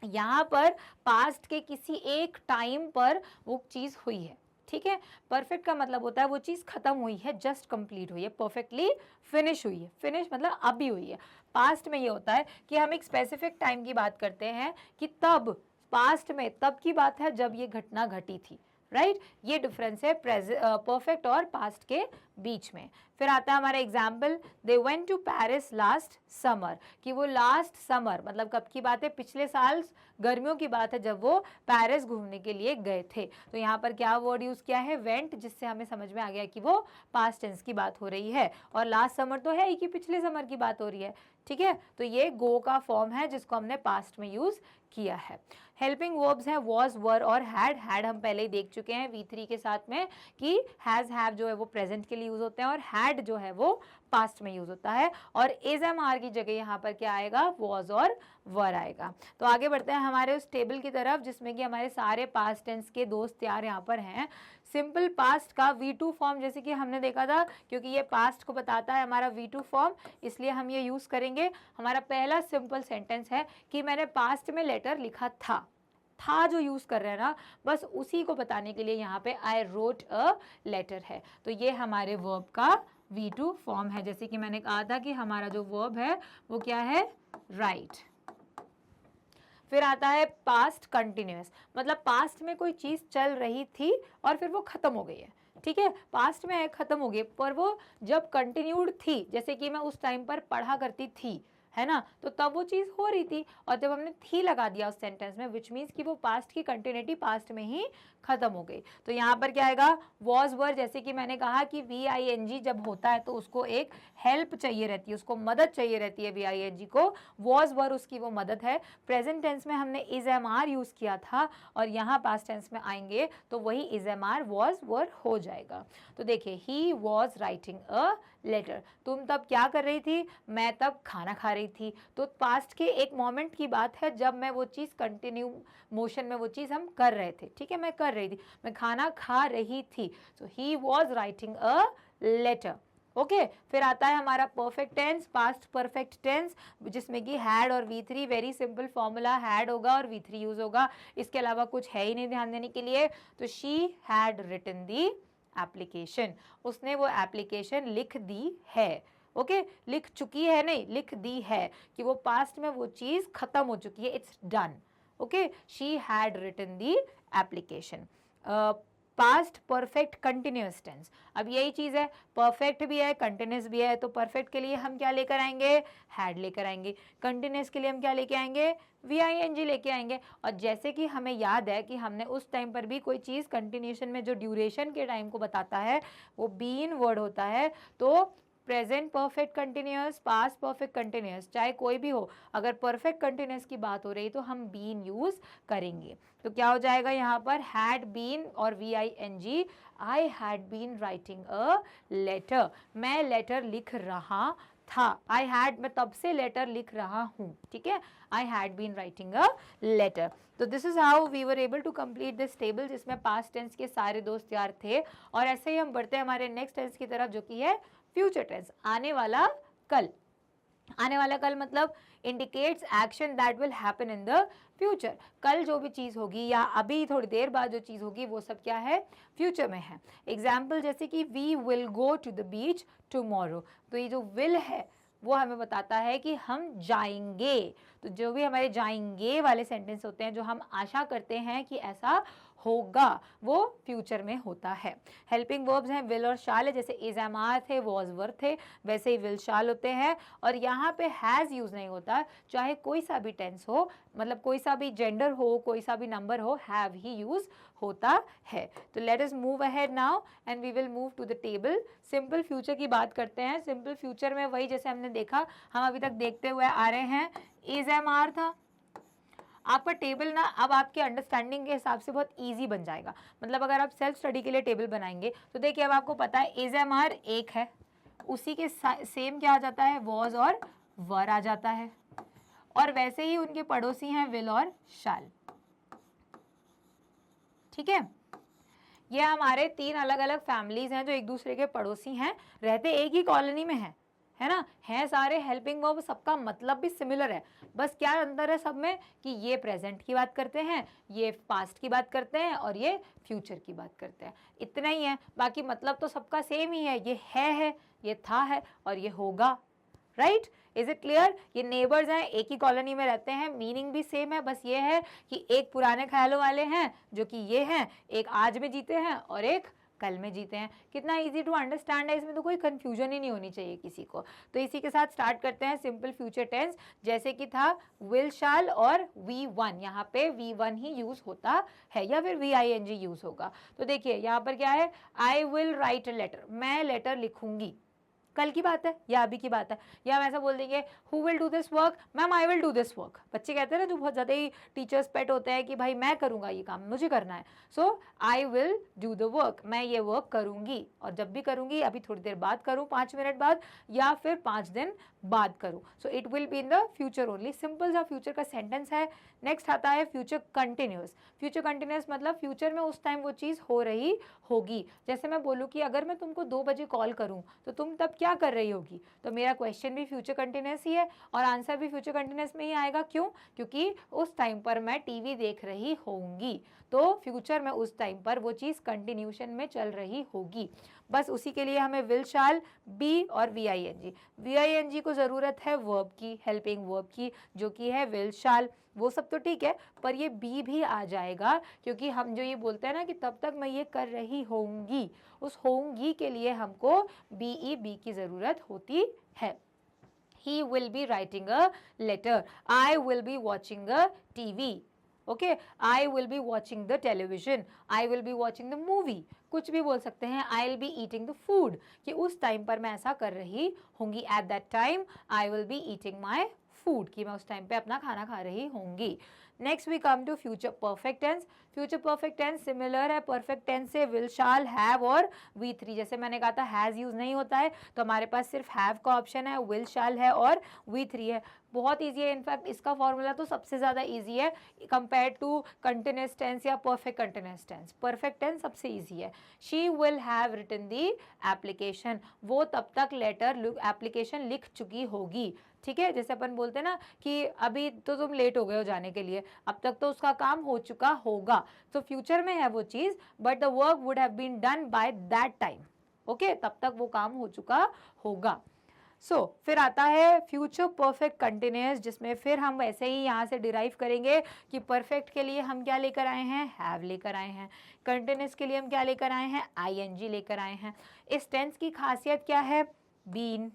यहाँ पर पास्ट के किसी एक टाइम पर वो चीज़ हुई है, ठीक है। परफेक्ट का मतलब होता है वो चीज़ खत्म हुई है, जस्ट कंप्लीट हुई है, परफेक्टली फिनिश हुई है, फिनिश मतलब अभी हुई है। पास्ट में ये होता है कि हम एक स्पेसिफिक टाइम की बात करते हैं कि तब, पास्ट में तब की बात है जब ये घटना घटी थी, राइट। ये डिफरेंस है परफेक्ट और पास्ट के बीच में। फिर आता है हमारा example, they went to Paris last summer, कि वो लास्ट समर मतलब कब की बात है, पिछले साल गर्मियों की बात है जब वो पेरिस घूमने के लिए गए थे। तो यहाँ पर क्या वर्ड यूज़ किया है, वेंट, जिससे हमें समझ में आ गया कि वो पास्ट टेंस की बात हो रही है, और लास्ट समर तो है ही कि पिछले समर की बात हो रही है, ठीक है। तो ये गो का फॉर्म है जिसको हमने पास्ट में यूज़ किया है। हेल्पिंग वर्ब्स हैं वॉज, वर और हैड। हैड हम पहले ही देख चुके हैं V3 के साथ में कि हैज़, हैव जो है वो प्रेजेंट के लिए यूज़ होते हैं और हैड जो है वो पास्ट में यूज़ होता है, और इज एम आर की जगह यहाँ पर क्या आएगा, वॉज और वर आएगा। तो आगे बढ़ते हैं हमारे उस टेबल की तरफ जिसमें कि हमारे सारे पास्ट टेंस के दोस्त यार यहाँ पर हैं। सिंपल पास्ट का V2 फॉर्म जैसे कि हमने देखा था, क्योंकि ये पास्ट को बताता है हमारा V2 फॉर्म, इसलिए हम ये यूज़ करेंगे। हमारा पहला सिंपल सेंटेंस है कि मैंने पास्ट में लेटर लिखा था जो यूज़ कर रहे हैं ना, बस उसी को बताने के लिए यहाँ पे आई रोट अ लेटर है। तो ये हमारे वर्ब का V2 फॉर्म है, जैसे कि मैंने कहा था कि हमारा जो वर्ब है वो क्या है, राइट। फिर आता है पास्ट कंटिन्यूअस, मतलब पास्ट में कोई चीज़ चल रही थी और फिर वो खत्म हो गई है, ठीक है, पास्ट में है, खत्म हो गई, पर वो जब कंटिन्यूड थी, जैसे कि मैं उस टाइम पर पढ़ा करती थी, है ना, तो तब वो चीज़ हो रही थी, और जब हमने थी लगा दिया उस सेंटेंस में, विच मीन्स कि वो पास्ट की कंटिन्यूटी पास्ट में ही खत्म हो गई। तो यहाँ पर क्या आएगा, वॉज वर, जैसे कि मैंने कहा कि VING जब होता है तो उसको एक हेल्प चाहिए रहती है, उसको मदद चाहिए रहती है VING को, वॉज वर उसकी वो मदद है। प्रेजेंट टेंस में हमने इज एम आर यूज किया था, और यहाँ पास्ट टेंस में आएंगे तो वही is am are was were हो जाएगा। तो देखिए, he was writing a letter, तुम तब क्या कर रही थी, मैं तब खाना खा रही थी। तो पास्ट के एक मोमेंट की बात है जब मैं वो चीज़ कंटिन्यू मोशन में वो चीज़ हम कर रहे थे, ठीक है, मैं कर रही थी, मैं खाना खा रही थी। So he was writing a letter. Okay, फिर आता है हमारा perfect tense, past perfect tense, जिसमें कि हैड और V3, very simple formula, had होगा और V3 यूज होगा, इसके अलावा कुछ है ही नहीं ध्यान देने के लिए। तो she had written the application, उसने वो एप्लीकेशन लिख दी है। ओके, लिख चुकी है नहीं, लिख दी है, कि वो पास्ट में वो चीज खत्म हो चुकी है, it's done. Okay, she had written the application. Past perfect continuous tense, अब यही चीज है, परफेक्ट भी है कंटिन्यूअस भी है, तो परफेक्ट के लिए हम क्या लेकर आएंगे, हैड लेकर आएंगे, कंटिन्यूअस के लिए हम क्या लेके आएंगे, VING लेके आएंगे। और जैसे कि हमें याद है कि हमने उस टाइम पर भी कोई चीज कंटिन्यूएशन में जो ड्यूरेशन के टाइम को बताता है वो बीन वर्ड होता है, तो present perfect continuous, past perfect continuous, चाहे कोई भी हो, अगर परफेक्ट कंटिन्यूअस की बात हो रही तो हम बीन यूज करेंगे। तो क्या हो जाएगा यहाँ पर, हैड बीन और VING, I had been writing a letter, मैं लेटर लिख रहा था, आई हैड, मैं तब से लेटर लिख रहा हूँ, ठीक है, I had been writing a letter. तो this is how we were able to complete this table, जिसमें पास्ट टेंस के सारे दोस्त तैयार थे। और ऐसे ही हम बढ़ते हैं हमारे नेक्स्ट टेंस की तरफ, जो कि है फ्यूचर टेंस, आने वाला कल। आने वाला कल मतलब indicates action that will happen in the future, कल जो भी चीज होगी या अभी थोड़ी देर बाद जो चीज होगी वो सब क्या है, फ्यूचर में है। एग्जाम्पल जैसे कि we will go to the beach tomorrow, तो ये जो विल है वो हमें बताता है कि हम जाएंगे। तो जो भी हमारे जाएंगे वाले सेंटेंस होते हैं, जो हम आशा करते हैं कि ऐसा होगा, वो फ्यूचर में होता है। हेल्पिंग वर्ब्स हैं विल और शाल है, जैसे इज एम आर थे, वॉज वर थे, वैसे ही विल शाल होते हैं। और यहाँ पे हैज़ यूज नहीं होता, चाहे कोई सा भी टेंस हो, मतलब कोई सा भी जेंडर हो, कोई सा भी नंबर हो, हैव ही यूज होता है। तो let us move ahead now and we will move to the table. Simple future की बात करते हैं। सिंपल फ्यूचर में वही जैसे हमने देखा, हम अभी तक देखते हुए आ रहे हैं, इज एम आर था। आपका टेबल ना अब आपके अंडरस्टैंडिंग के हिसाब से बहुत इजी बन जाएगा। मतलब अगर आप सेल्फ स्टडी के लिए टेबल बनाएंगे तो देखिए, अब आपको पता है इज एम आर एक है, उसी के सेम क्या आ जाता है, वॉज और वर आ जाता है, और वैसे ही उनके पड़ोसी हैं विल और शाल। ठीक है, ये हमारे तीन अलग अलग फैमिलीज हैं जो एक दूसरे के पड़ोसी हैं, रहते एक ही कॉलोनी में हैं, है ना, हैं सारे हेल्पिंग वर्ब, सबका मतलब भी सिमिलर है, बस क्या अंतर है सब में कि ये प्रेजेंट की बात करते हैं, ये पास्ट की बात करते हैं, और ये फ्यूचर की बात करते हैं, इतना ही है। बाकी मतलब तो सबका सेम ही है, ये है, ये था है, और ये होगा। Right, is it clear? ये नेबर्स हैं, एक ही कॉलोनी में रहते हैं, मीनिंग भी सेम है, बस ये है कि एक पुराने ख्यालों वाले हैं जो कि ये हैं, एक आज में जीते हैं और एक कल में जीते हैं। कितना इजी टू अंडरस्टैंड है, इसमें तो कोई कंफ्यूजन ही नहीं होनी चाहिए किसी को। तो इसी के साथ स्टार्ट करते हैं सिंपल फ्यूचर टेंस, जैसे कि था विल शाल और V1, यहाँ पे V1 ही यूज होता है या फिर VING यूज होगा। तो देखिए यहाँ पर क्या है, I will write a letter, मैं लेटर लिखूंगी, कल की बात है या अभी की बात है। या हम ऐसा बोल देंगे who will do this work, ma'am I will do this work. बच्चे कहते हैं ना जो बहुत ज़्यादा ही टीचर्स पेट होते हैं कि भाई मैं करूँगा ये काम, मुझे करना है, so I will do the work, मैं ये वर्क करूँगी, और जब भी करूँगी अभी थोड़ी देर बाद करूँ, 5 मिनट बाद, या फिर 5 दिन बाद करूँ, so it will be in the future only. Simple सा फ्यूचर का सेंटेंस है। नेक्स्ट आता है फ्यूचर कंटिन्यूस। फ्यूचर कंटिन्यूस मतलब फ्यूचर में उस टाइम वो चीज़ हो रही होगी। जैसे मैं बोलूँ कि अगर मैं तुमको 2 बजे कॉल करूँ तो तुम तब क्या कर रही होगी, तो मेरा क्वेश्चन भी फ्यूचर कंटिन्यूस ही है और आंसर भी फ्यूचर कंटिन्यूस में ही आएगा। क्यों? क्योंकि उस टाइम पर मैं टीवी देख रही होंगी, तो फ्यूचर में उस टाइम पर वो चीज़ कंटिन्यूशन में चल रही होगी। बस उसी के लिए हमें विल शाल बी और VING को ज़रूरत है वर्ब की, हेल्पिंग वर्ब की, जो कि है विल शाल। वो सब तो ठीक है, पर ये बी भी आ जाएगा, क्योंकि हम जो ये बोलते हैं ना कि तब तक मैं ये कर रही होंगी, उस होंगी के लिए हमको BE की ज़रूरत होती है। he will be writing a letter, I will be watching a TV, okay, I will be watching the television, I will be watching the movie, कुछ भी बोल सकते हैं. I'll be eating the food, कि उस टाइम पर मैं ऐसा कर रही होंगी. At that time I will be eating my food, कि मैं उस टाइम पे अपना खाना खा रही होंगी. Next we come to future perfect tense. Future perfect tense similar है परफेक्ट टेंस से, विल, शाल, हैव और V3. जैसे मैंने कहा था हैज़ यूज नहीं होता है, तो हमारे पास सिर्फ हैव का ऑप्शन है, विल, शाल है और V3 है. बहुत ईजी है, इनफैक्ट इसका फॉर्मूला तो सबसे ज़्यादा ईजी है कंपेयर टू कंटिन्यूअस टेंस या perfect continuous tense. Perfect tense सबसे ईजी है. She will have written the application, वो तब तक लेटर एप्लीकेशन लिख चुकी होगी. ठीक है, जैसे अपन बोलते हैं ना कि अभी तो तुम लेट हो गए हो जाने के लिए, अब तक तो उसका काम हो चुका होगा. तो फ्यूचर में है वो चीज़, but the work would have been done by that time. Okay, तब तक वो काम हो चुका होगा. फिर आता है फ्यूचर परफेक्ट कंटिन्यूअस, जिसमें फिर हम वैसे ही यहाँ से डिराइव करेंगे कि परफेक्ट के लिए हम क्या लेकर आए हैं, हैव लेकर आए हैं. कंटिन्यूअस के लिए हम क्या लेकर आए हैं, ING लेकर आए हैं. इस टेंस की खासियत क्या है, बीन,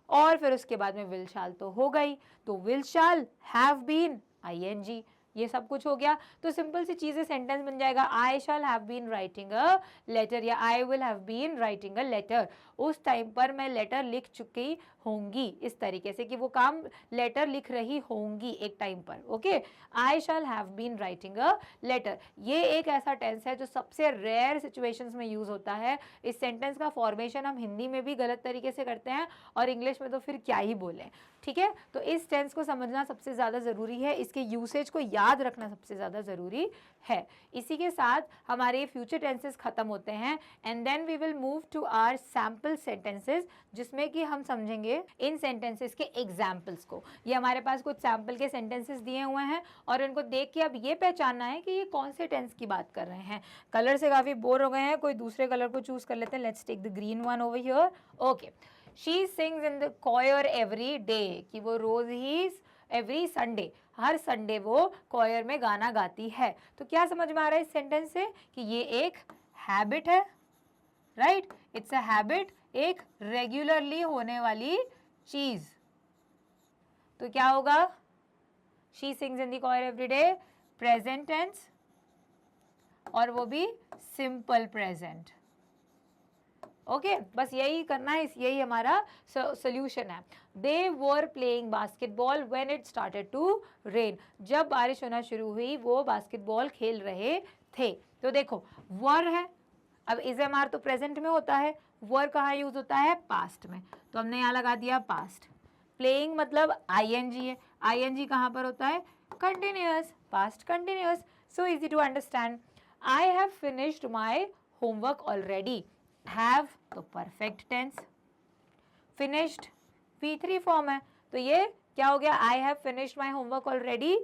और फिर उसके बाद में विल शाल तो हो गई, तो will shall, have been, ING, ये सब कुछ हो गया. तो सिंपल सी चीज़ें सेंटेंस बन जाएगा, I shall have been writing a letter या I will have been writing a letter. उस टाइम पर मैं लेटर लिख चुकी होंगी, इस तरीके से कि वो काम लेटर लिख रही होंगी एक टाइम पर. Okay, I shall have been writing a letter. ये एक ऐसा टेंस है जो सबसे रेयर सिचुएशंस में यूज होता है. इस सेंटेंस का फॉर्मेशन हम हिंदी में भी गलत तरीके से करते हैं और इंग्लिश में तो फिर क्या ही बोलें. ठीक है, तो इस टेंस को समझना सबसे ज़्यादा ज़रूरी है, इसके यूसेज को याद रखना सबसे ज़्यादा ज़रूरी है. इसी के साथ हमारे फ्यूचर टेंसेस खत्म होते हैं and then we will move to our sample sentences, जिसमें कि हम समझेंगे इन सेंटेंसेस के एग्जाम्पल्स को. ये हमारे पास कुछ सैम्पल के सेंटेंसेस दिए हुए हैं और इनको देख के अब ये पहचानना है कि ये कौन से टेंस की बात कर रहे हैं. कलर से काफ़ी बोर हो गए हैं, कोई दूसरे कलर को चूज कर लेते हैं. Let's take the green one over here. Okay, she sings in the choir every day, कि वो रोज ही एवरी संडे, हर संडे वो कॉयर में गाना गाती है. तो क्या समझ में आ रहा है इस सेंटेंस से कि ये एक हैबिट है, राइट. इट्स अ हैबिट, एक रेगुलरली होने वाली चीज. तो क्या होगा, she sings in the choir every day, present tense, और वो भी सिंपल प्रेजेंट. ओके, बस यही करना है, यही हमारा सोल्यूशन है. They were playing basketball when it started to rain, जब बारिश होना शुरू हुई वो बास्केटबॉल खेल रहे थे. तो देखो वर है, अब इज़-एम-आर तो प्रेजेंट में होता है, वर कहाँ यूज होता है, पास्ट में, तो हमने यहाँ लगा दिया पास्ट. प्लेइंग मतलब ING है, ING कहाँ पर होता है, continuous, past continuous. So easy to understand. I have finished my homework already. Have तो perfect tense, finished V3 form है, तो ये क्या हो गया, I have finished my homework already.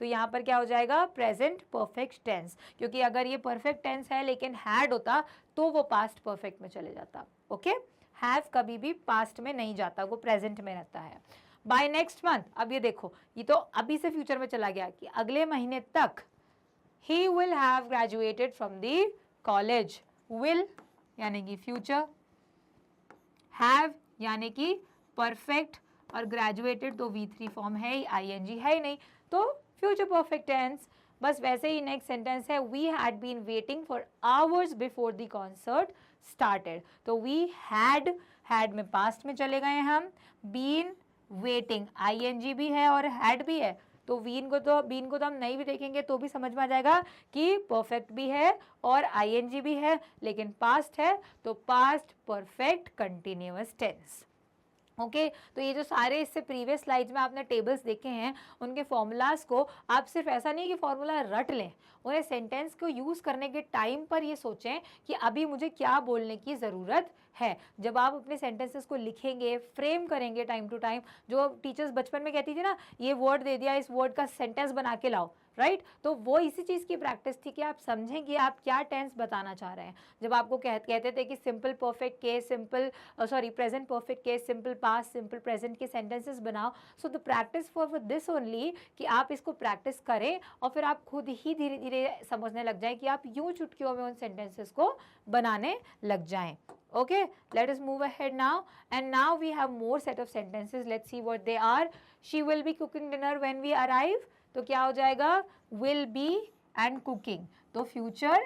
तो यहाँ पर क्या हो जाएगा, प्रेजेंट परफेक्ट टेंस, क्योंकि अगर ये परफेक्ट टेंस है लेकिन हैड होता तो वो पास्ट परफेक्ट में चले जाता. ओके, हैव कभी भी पास्ट में नहीं जाता, वो प्रेजेंट में रहता है. बाय नेक्स्ट मंथ, अब ये देखो, ये तो अभी से फ्यूचर में चला गया कि अगले महीने तक. He will have graduated from the college. Will यानी कि फ्यूचर, हैव यानी कि परफेक्ट, और ग्रेजुएटेड तो V3 फॉर्म है ही, ING है ही नहीं, तो फ्यूचर परफेक्ट टेंस. बस वैसे ही नेक्स्ट सेंटेंस है, we had been waiting for hours before the concert started. तो वी हैड में पास्ट में चले गए हम, बीन वेटिंग, ING भी है और हैड भी है, तो बीन को तो हम नहीं भी देखेंगे तो भी समझ में आ जाएगा कि परफेक्ट भी है और ING भी है, लेकिन पास्ट है तो past perfect continuous tense. Okay, तो ये जो सारे इससे प्रीवियस स्लाइड्स में आपने टेबल्स देखे हैं, उनके फॉर्मूलाज को आप सिर्फ ऐसा नहीं कि फॉर्मूला रट लें, उन्हें सेंटेंस को यूज़ करने के टाइम पर ये सोचें कि अभी मुझे क्या बोलने की ज़रूरत है. जब आप अपने सेंटेंसेस को लिखेंगे, फ्रेम करेंगे टाइम टू टाइम, जो टीचर्स बचपन में कहती थी ना, ये वर्ड दे दिया, इस वर्ड का सेंटेंस बना के लाओ, राइट. तो वो इसी चीज़ की प्रैक्टिस थी कि आप समझें कि आप क्या टेंस बताना चाह रहे हैं. जब आपको कहते थे कि simple perfect case, present perfect case, simple past, simple present के सेंटेंसेस बनाओ. So the practice for this only, कि आप इसको प्रैक्टिस करें और फिर आप खुद ही धीरे धीरे समझने लग जाएं कि आप यूं चुटकियों में उन सेंटेंसेस को बनाने लग जाएं. Okay, let us move ahead now, and now we have more set of sentences. Let's see what they are. She will be cooking dinner when we arrive. तो क्या हो जाएगा, will be and cooking, तो future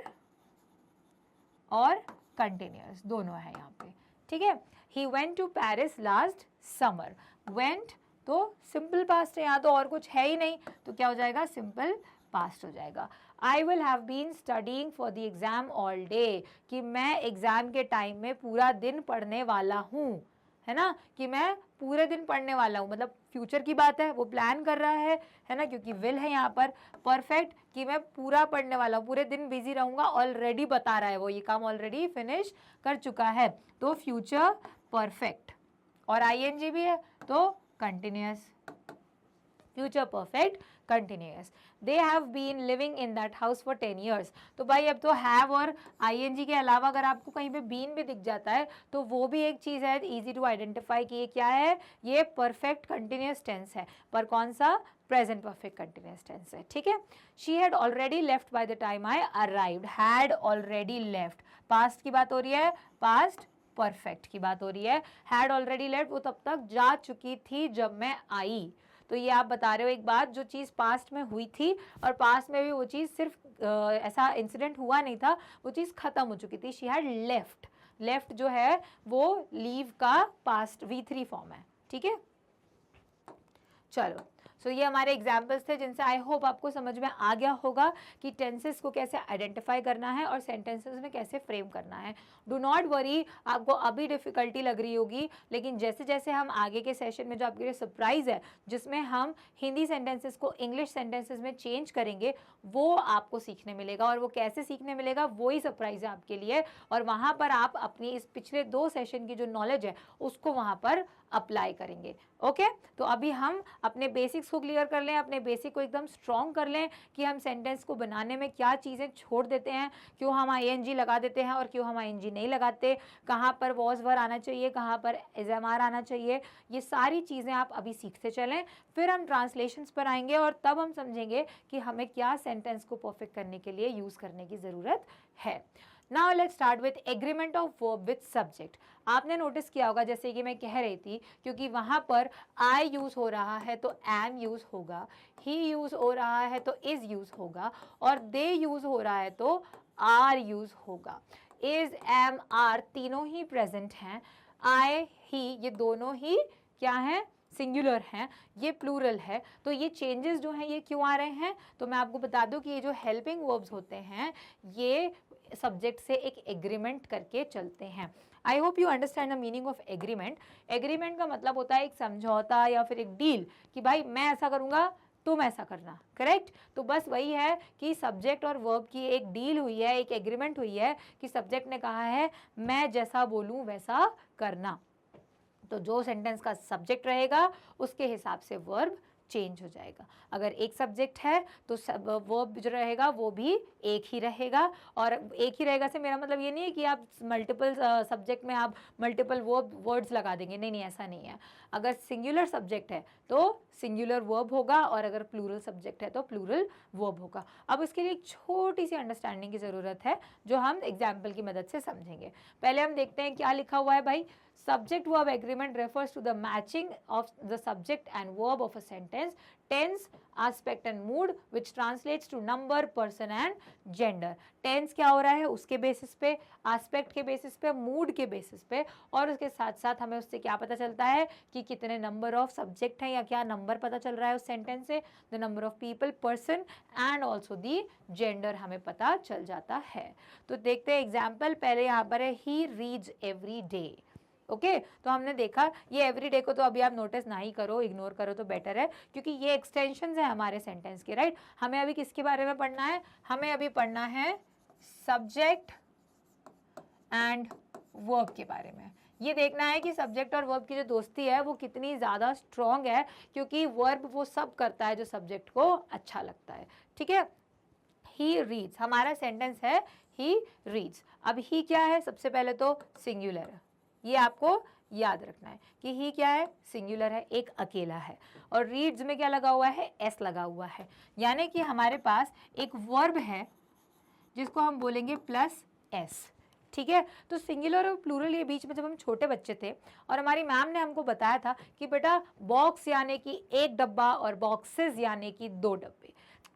और continuous दोनों है यहाँ पे, ठीक है. He went to Paris last summer. Went तो simple past है, यहाँ तो और कुछ है ही नहीं, तो क्या हो जाएगा, simple past हो जाएगा. I will have been studying for the exam all day, कि मैं एग्जाम के टाइम में पूरा दिन पढ़ने वाला हूँ, है ना, कि मैं पूरे दिन पढ़ने वाला हूँ, मतलब फ्यूचर की बात है, वो प्लान कर रहा है ना, क्योंकि विल है यहाँ पर. परफेक्ट कि मैं पूरा पढ़ने वाला हूँ, पूरे दिन बिजी रहूँगा, ऑलरेडी बता रहा है वो, ये काम ऑलरेडी फिनिश कर चुका है, तो फ्यूचर परफेक्ट. और आईएनजी भी है तो continuous, future perfect continuous. They have been living in that house for 10 years. तो भाई अब तो हैव और आईएनजी के अलावा अगर आपको कहीं पे बीन भी दिख जाता है तो वो भी एक चीज़ है इजी टू आइडेंटिफाई कि ये क्या है, ये परफेक्ट कंटिन्यूअस टेंस है, पर कौन सा, प्रेजेंट परफेक्ट कंटिन्यूअस टेंस है, ठीक है. She had already left by the time I arrived. Had already left, past की बात हो रही है, पास्ट परफेक्ट की बात हो रही है. हैड ऑलरेडी लेफ्ट, वो तब तक जा चुकी थी जब मैं आई. तो ये आप बता रहे हो एक बात, जो चीज़ पास्ट में हुई थी और पास्ट में भी वो चीज़ सिर्फ ऐसा इंसिडेंट हुआ नहीं था, वो चीज़ खत्म हो चुकी थी. शी हैड लेफ्ट, लेफ्ट जो है वो लीव का पास्ट V3 फॉर्म है, ठीक है. चलो, सो ये हमारे एग्जाम्पल्स थे जिनसे आई होप आपको समझ में आ गया होगा कि टेंसेस को कैसे आइडेंटिफाई करना है और सेंटेंसेस में कैसे फ्रेम करना है. डू नॉट वरी, आपको अभी डिफ़िकल्टी लग रही होगी, लेकिन जैसे जैसे हम आगे के सेशन में, जो आपके लिए सरप्राइज़ है जिसमें हम हिंदी सेंटेंसेस को इंग्लिश सेंटेंसेस में चेंज करेंगे, वो आपको सीखने मिलेगा. और वो कैसे सीखने मिलेगा, वो ही सरप्राइज़ है आपके लिए. और वहाँ पर आप अपनी इस पिछले 2 सेशन की जो नॉलेज है उसको वहाँ पर अप्लाई करेंगे. ओके, तो अभी हम अपने बेसिक्स को क्लियर कर लें, अपने बेसिक को एकदम स्ट्रॉन्ग कर लें कि हम सेंटेंस को बनाने में क्या चीज़ें छोड़ देते हैं, क्यों हम आईएनजी लगा देते हैं और क्यों हम आईएनजी नहीं लगाते, कहाँ पर वॉज वर आना चाहिए, कहाँ पर एसएमआर आना चाहिए. ये सारी चीज़ें आप अभी सीखते चलें. फिर हम ट्रांसलेशंस पर आएंगे और तब हम समझेंगे कि हमें क्या सेंटेंस को परफेक्ट करने के लिए यूज़ करने की ज़रूरत है. Now let's start with agreement of verb with subject. आपने नोटिस किया होगा, जैसे कि मैं कह रही थी, क्योंकि वहाँ पर आई यूज़ हो रहा है तो एम यूज़ होगा, ही यूज़ हो रहा है तो इज़ यूज़ होगा, और दे यूज़ हो रहा है तो आर यूज़ होगा. इज़, एम, आर तीनों ही प्रेजेंट हैं. आई, ही, ये दोनों ही क्या हैं, सिंगुलर हैं, ये प्लूरल है. तो ये चेंजेस जो हैं ये क्यों आ रहे हैं, तो मैं आपको बता दूं कि ये जो हेल्पिंग वर्ब्स होते हैं ये सब्जेक्ट से एक एग्रीमेंट करके चलते हैं. I hope you understand the meaning of agreement. Agreement का मतलब होता है एक समझौता या फिर एक डील, कि भाई मैं ऐसा करूँगा तुम ऐसा करना, करेक्ट. तो बस वही है कि सब्जेक्ट और वर्ब की एक डील हुई है, एक एग्रीमेंट हुई है कि सब्जेक्ट ने कहा है मैं जैसा बोलूँ वैसा करना. तो जो सेंटेंस का सब्जेक्ट रहेगा उसके हिसाब से वर्ब चेंज हो जाएगा. अगर एक सब्जेक्ट है तो वर्ब जो रहेगा वो भी एक ही रहेगा. और एक ही रहेगा से मेरा मतलब ये नहीं है कि आप मल्टीपल सब्जेक्ट में आप मल्टीपल वर्ड्स लगा देंगे, नहीं नहीं, ऐसा नहीं है. अगर सिंगुलर सब्जेक्ट है तो सिंगुलर वर्ब होगा और अगर प्लूरल सब्जेक्ट है तो प्लूरल वर्ब होगा. अब इसके लिए एक छोटी सी अंडरस्टैंडिंग की ज़रूरत है जो हम एग्जाम्पल की मदद से समझेंगे. पहले हम देखते हैं क्या लिखा हुआ है भाई. Subject verb agreement refers to the matching of the subject and verb of a sentence, tense, aspect and mood, which translates to number, person and gender. Tense क्या हो रहा है उसके बेसिस पे, aspect के बेसिस पे, mood के basis पे, और उसके साथ साथ हमें उससे क्या पता चलता है कि कितने नंबर ऑफ सब्जेक्ट हैं या क्या नंबर पता चल रहा है उस सेंटेंस से. The number of people, person and also the gender हमें पता चल जाता है. तो देखते हैं एग्जाम्पल. पहले यहाँ पर है he reads every day. Okay, तो हमने देखा ये एवरीडे को तो अभी आप नोटिस ना ही करो, इग्नोर करो तो बेटर है, क्योंकि ये एक्सटेंशंस है हमारे सेंटेंस के, राइट. हमें अभी किसके बारे में पढ़ना है, हमें अभी पढ़ना है सब्जेक्ट एंड वर्ब के बारे में. ये देखना है कि सब्जेक्ट और वर्ब की जो दोस्ती है वो कितनी ज़्यादा स्ट्रॉन्ग है, क्योंकि वर्ब वो सब करता है जो सब्जेक्ट को अच्छा लगता है. ठीक है, ही रीड्स हमारा सेंटेंस है, ही रीड्स. अब ही क्या है, सबसे पहले तो सिंगुलर है, ये आपको याद रखना है कि ही क्या है, सिंगुलर है, एक अकेला है. और रीड्स में क्या लगा हुआ है, एस लगा हुआ है. यानी कि हमारे पास एक वर्ब है जिसको हम बोलेंगे प्लस एस. ठीक है। तो सिंगुलर और प्लूरल के बीच में जब हम छोटे बच्चे थे और हमारी मैम ने हमको बताया था कि बेटा बॉक्स यानी कि एक डब्बा और बॉक्सेस यानी कि 2 डब्बे,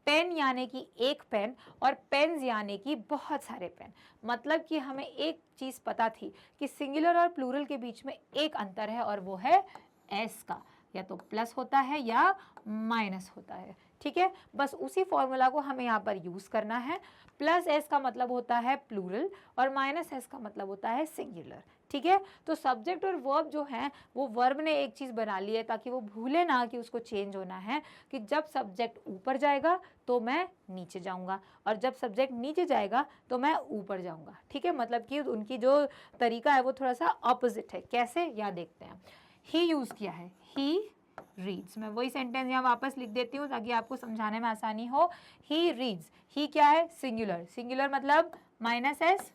पेन यानी कि एक पेन और पेन्स यानी कि बहुत सारे पेन, मतलब कि हमें एक चीज़ पता थी कि सिंगुलर और प्लूरल के बीच में एक अंतर है और वो है एस का, या तो प्लस होता है या माइनस होता है। ठीक है, बस उसी फॉर्मूला को हमें यहाँ पर यूज़ करना है। प्लस एस का मतलब होता है प्लूरल और माइनस एस का मतलब होता है सिंगुलर। ठीक है, तो सब्जेक्ट और वर्ब जो है वो वर्ब ने एक चीज़ बना ली है ताकि वो भूले ना कि उसको चेंज होना है, कि जब सब्जेक्ट ऊपर जाएगा तो मैं नीचे जाऊंगा और जब सब्जेक्ट नीचे जाएगा तो मैं ऊपर जाऊंगा। ठीक है, मतलब कि उनकी जो तरीका है वो थोड़ा सा ऑपोजिट है। कैसे, यहाँ देखते हैं। ही यूज़ किया है, ही रीड्स। मैं वही सेंटेंस यहाँ वापस लिख देती हूँ ताकि आपको समझाने में आसानी हो। ही रीड्स, ही क्या है, सिंगुलर, सिंगुलर मतलब माइनस एस,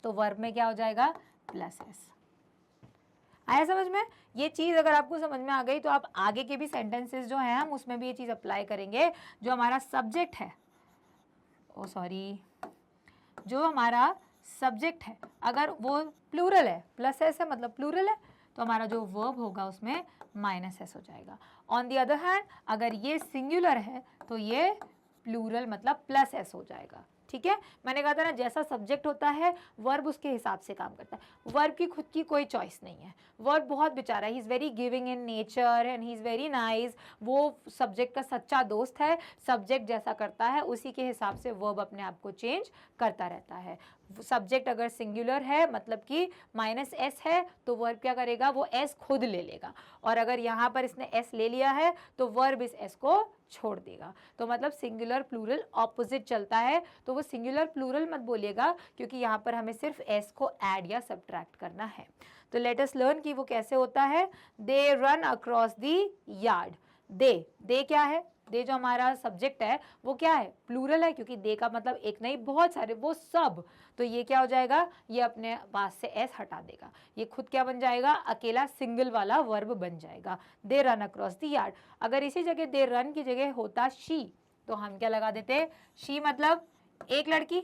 तो वर्ब में क्या हो जाएगा, प्लस एस। आया समझ में? ये चीज़ अगर आपको समझ में आ गई तो आप आगे के भी सेंटेंसेस जो हैं हम उसमें भी ये चीज़ अप्लाई करेंगे। जो हमारा सब्जेक्ट है, जो हमारा सब्जेक्ट है अगर वो प्लूरल है, प्लस एस है मतलब प्लूरल है, तो हमारा जो वर्ब होगा उसमें माइनस एस हो जाएगा। ऑन दी अदर हैंड अगर ये सिंगुलर है तो ये प्लूरल मतलब प्लस एस हो जाएगा। ठीक है, मैंने कहा था ना जैसा सब्जेक्ट होता है वर्ब उसके हिसाब से काम करता है। वर्ब की खुद की कोई चॉइस नहीं है। वर्ब बहुत बेचारा, he is very giving in nature and he is very nice. वो सब्जेक्ट का सच्चा दोस्त है। सब्जेक्ट जैसा करता है उसी के हिसाब से वर्ब अपने आप को चेंज करता रहता है। सब्जेक्ट अगर सिंगुलर है मतलब कि माइनस एस है तो वर्ब क्या करेगा, वो एस खुद ले लेगा, और अगर यहाँ पर इसने एस ले लिया है तो वर्ब इस एस को छोड़ देगा। तो मतलब सिंगुलर प्लूरल ऑपोजिट चलता है। तो वो सिंगुलर प्लूरल मत बोलिएगा क्योंकि यहाँ पर हमें सिर्फ एस को ऐड या सब्ट्रैक्ट करना है। तो लेट अस लर्न कि वो कैसे होता है। They run across the yard. They क्या है, दे जो हमारा सब्जेक्ट है वो क्या है, प्लूरल है, क्योंकि दे का मतलब एक नहीं बहुत सारे, वो सब। तो ये क्या हो जाएगा, ये अपने पास से एस हटा देगा, ये खुद क्या बन जाएगा, अकेला सिंगल वाला वर्ब बन जाएगा। दे रन अक्रॉस द यार्ड। अगर इसी जगह दे रन की जगह होता शी तो हम क्या लगा देते, शी मतलब एक लड़की,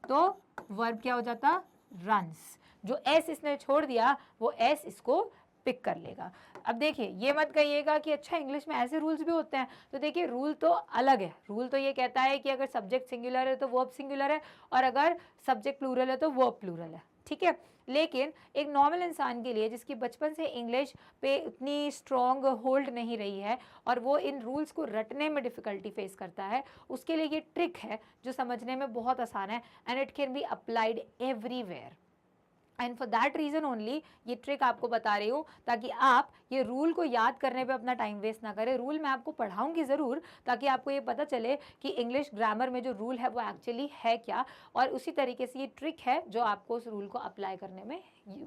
तो वर्ब क्या हो जाता, रन्स। जो एस इसने छोड़ दिया वो एस इसको पिक कर लेगा। अब देखिए, ये मत कहिएगा कि अच्छा इंग्लिश में ऐसे रूल्स भी होते हैं। तो देखिए रूल तो अलग है। रूल तो ये कहता है कि अगर सब्जेक्ट सिंगुलर है तो वर्ब सिंगुलर है, और अगर सब्जेक्ट प्लूरल है तो वर्ब प्लूरल है। ठीक है, लेकिन एक नॉर्मल इंसान के लिए जिसकी बचपन से इंग्लिश पे इतनी स्ट्रॉन्ग होल्ड नहीं रही है और वो इन रूल्स को रटने में डिफ़िकल्टी फेस करता है, उसके लिए ये ट्रिक है जो समझने में बहुत आसान है, and it can be applied everywhere. And for that reason only ये ट्रिक आपको बता रही हूँ, ताकि आप ये रूल को याद करने पे अपना टाइम वेस्ट ना करें। रूल मैं आपको पढ़ाऊंगी ज़रूर, ताकि आपको ये पता चले कि इंग्लिश ग्रामर में जो रूल है वो एक्चुअली है क्या, और उसी तरीके से ये ट्रिक है जो आपको उस रूल को अप्लाई करने में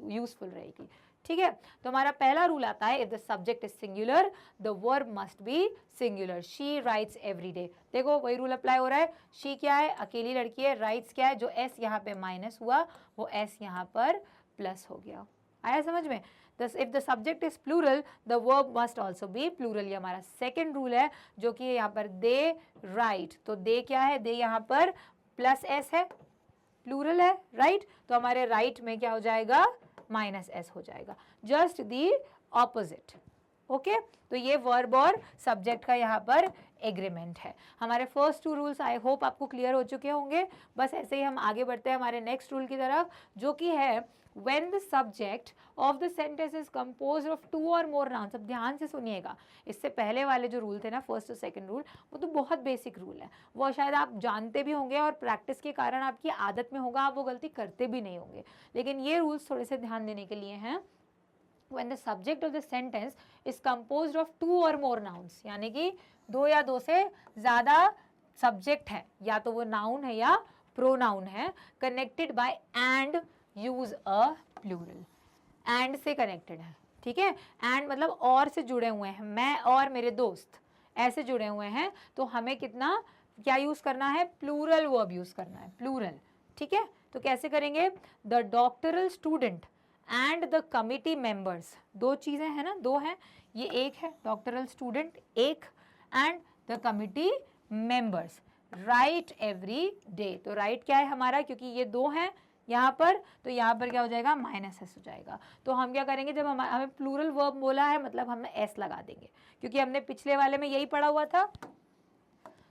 यूज़फुल रहेगी। ठीक है, तो हमारा पहला रूल आता है, if the subject is singular the verb must be singular. She writes every day. देखो वही रूल अप्लाई हो रहा है। शी क्या है, अकेली लड़की है। राइट्स क्या है, जो एस यहाँ पे माइनस हुआ वो एस यहाँ पर प्लस हो गया। आया समझ में? Thus, if the subject is plural, the verb must also be plural। ये हमारा सेकेंड रूल है, जो कि यहाँ पर दे राइट। तो दे क्या है, दे यहाँ पर प्लस एस है, प्लूरल है, राइट। तो हमारे राइट में क्या हो जाएगा, माइनस एस हो जाएगा, जस्ट दी ऑपोजिट। ओके, तो ये वर्ब और सब्जेक्ट का यहाँ पर एग्रीमेंट है। हमारे first two rules I hope आपको क्लियर हो चुके होंगे। बस ऐसे ही हम आगे बढ़ते हैं हमारे नेक्स्ट रूल की तरफ, जो कि है when the subject of the sentence is composed of two or more nouns। अब ध्यान से सुनिएगा, इससे पहले वाले जो रूल थे ना, फर्स्ट और सेकंड रूल, वो तो बहुत बेसिक रूल है, वो शायद आप जानते भी होंगे और प्रैक्टिस के कारण आपकी आदत में होगा, आप वो गलती करते भी नहीं होंगे। लेकिन ये रूल्स थोड़े से ध्यान देने के लिए हैं। when the subject of the sentence is composed of two or more nouns, यानी कि दो या दो से ज़्यादा सब्जेक्ट है, या तो वो नाउन है या प्रोनाउन है, connected by and use a plural. And से कनेक्टेड है, ठीक है, एंड मतलब और से जुड़े हुए हैं, मैं और मेरे दोस्त ऐसे जुड़े हुए हैं, तो हमें कितना क्या यूज करना है, प्लूरल वर्ब यूज करना है, प्लूरल। ठीक है, तो कैसे करेंगे, the doctoral student and the committee members. दो चीजें हैं ना, दो हैं, ये एक है डॉक्टरल स्टूडेंट एक, and the committee members write every day. तो राइट क्या है हमारा, क्योंकि ये दो हैं, यहाँ पर, तो यहाँ पर क्या हो जाएगा, माइनस एस हो जाएगा। तो हम क्या करेंगे, जब हमें प्लूरल वर्ब बोला है मतलब हम एस लगा देंगे, क्योंकि हमने पिछले वाले में यही पढ़ा हुआ था।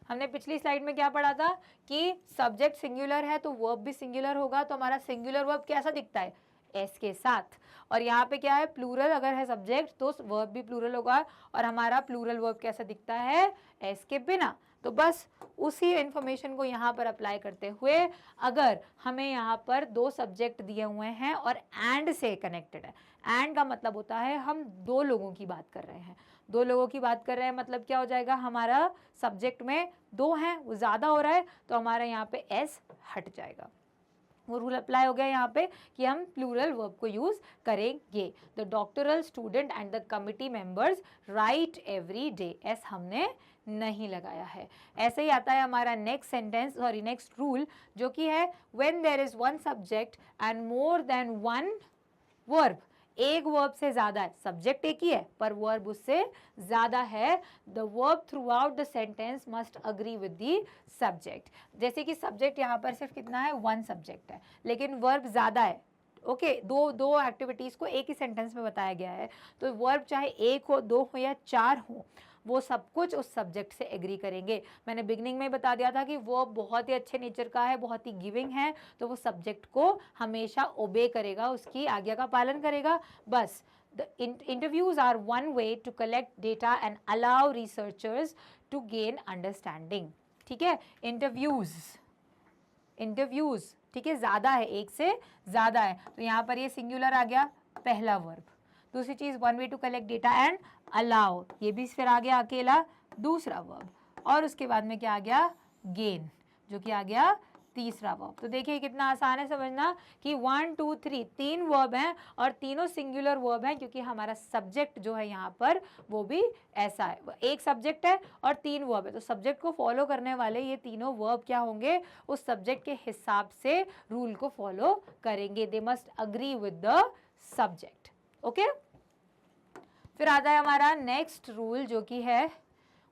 हमने पिछली स्लाइड में क्या पढ़ा था कि सब्जेक्ट सिंगुलर है तो वर्ब भी सिंगुलर होगा, तो हमारा सिंगुलर वर्ब कैसा दिखता है, एस के साथ। और यहाँ पे क्या है, प्लूरल अगर है सब्जेक्ट तो वर्ब भी प्लूरल होगा, और हमारा प्लूरल वर्ब कैसा दिखता है, एस के बिना। तो बस उसी इंफॉर्मेशन को यहाँ पर अप्लाई करते हुए, अगर हमें यहाँ पर दो सब्जेक्ट दिए हुए हैं और एंड से कनेक्टेड है, एंड का मतलब होता है हम दो लोगों की बात कर रहे हैं, दो लोगों की बात कर रहे हैं मतलब क्या हो जाएगा, हमारा सब्जेक्ट में दो हैं, वो ज़्यादा हो रहा है तो हमारा यहाँ पे एस हट जाएगा। वो रूल अप्लाई हो गया यहाँ पे कि हम प्लूरल वर्ब को यूज करेंगे। The doctoral student and the committee members write every day, S हमने नहीं लगाया है। ऐसे ही आता है हमारा next sentence, sorry next rule, जो कि है when there is one subject and more than one verb, एक वर्ब से ज्यादा है, सब्जेक्ट एक ही है पर वर्ब उससे ज्यादा है, the verb through out the sentence must agree with the subject. जैसे कि सब्जेक्ट यहाँ पर सिर्फ कितना है, वन सब्जेक्ट है, लेकिन वर्ब ज्यादा है। ओके, दो एक्टिविटीज को एक ही सेंटेंस में बताया गया है, तो वर्ब चाहे एक हो, दो हो या चार हो, वो सब कुछ उस सब्जेक्ट से एग्री करेंगे। मैंने बिगनिंग में बता दिया था कि वो बहुत ही अच्छे नेचर का है, बहुत ही गिविंग है, तो वो सब्जेक्ट को हमेशा ओबे करेगा, उसकी आज्ञा का पालन करेगा। बस the interviews are one way to collect data and allow researchers to gain understanding। ठीक है, इंटरव्यूज ठीक है, ज्यादा है, एक से ज्यादा है, तो यहाँ पर ये सिंगुलर आ गया, पहला वर्ब। दूसरी चीज one way to collect data and allow, ये भी फिर आ गया अकेला दूसरा वर्ब, और उसके बाद में क्या आ गया, गेन, जो कि आ गया तीसरा वर्ब। तो देखिए कितना आसान है समझना कि 1 2 3 तीन वर्ब हैं और तीनों सिंगुलर वर्ब हैं, क्योंकि हमारा सब्जेक्ट जो है यहाँ पर वो भी ऐसा है, एक सब्जेक्ट है और तीन वर्ब है, तो सब्जेक्ट को फॉलो करने वाले ये तीनों वर्ब क्या होंगे, उस सब्जेक्ट के हिसाब से रूल को फॉलो करेंगे। They must agree with the subject. Okay, फिर आता है हमारा नेक्स्ट रूल, जो कि है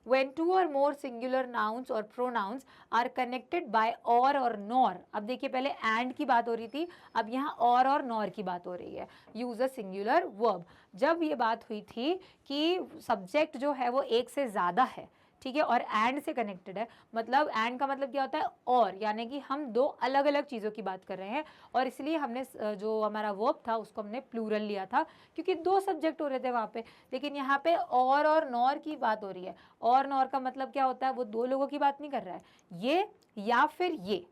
when two or more singular nouns or pronouns are connected by or nor। अब देखिए पहले and की बात हो रही थी, अब यहाँ और nor की बात हो रही है। use a singular verb। जब ये बात हुई थी कि सब्जेक्ट जो है वो एक से ज़्यादा है, ठीक है, और एंड से कनेक्टेड है, मतलब एंड का मतलब क्या होता है, और, यानी कि हम दो अलग अलग चीज़ों की बात कर रहे हैं, और इसलिए हमने जो हमारा वर्ब था उसको हमने प्लूरल लिया था, क्योंकि दो सब्जेक्ट हो रहे थे वहाँ पे। लेकिन यहाँ पे और नॉर की बात हो रही है, और नॉर का मतलब क्या होता है, वो दो लोगों की बात नहीं कर रहा है, ये या फिर ये,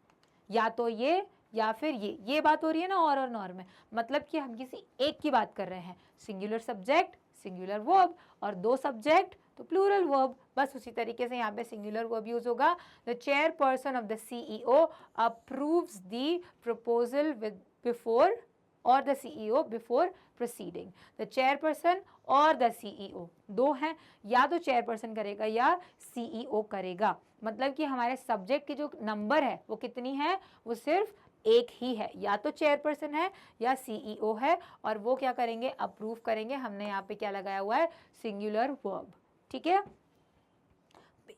या तो ये या फिर ये बात हो रही है ना और नॉर में, मतलब कि हम किसी एक की बात कर रहे हैं, सिंगुलर सब्जेक्ट सिंगुलर वर्ब, और दो सब्जेक्ट तो प्लूरल वर्ब। बस उसी तरीके से यहाँ पे सिंगुलर वर्ब यूज होगा। The chairperson of the CEO approves the proposal with before, और the CEO before proceeding. The chairperson और द सीईओ दो हैं, या तो चेयरपर्सन करेगा या सीईओ करेगा, मतलब कि हमारे सब्जेक्ट की जो नंबर है वो कितनी है, वो सिर्फ एक ही है, या तो चेयरपर्सन है या सीईओ है, और वो क्या करेंगे, अप्रूव करेंगे। हमने यहाँ पे क्या लगाया हुआ है, सिंगुलर वर्ब। ठीक है,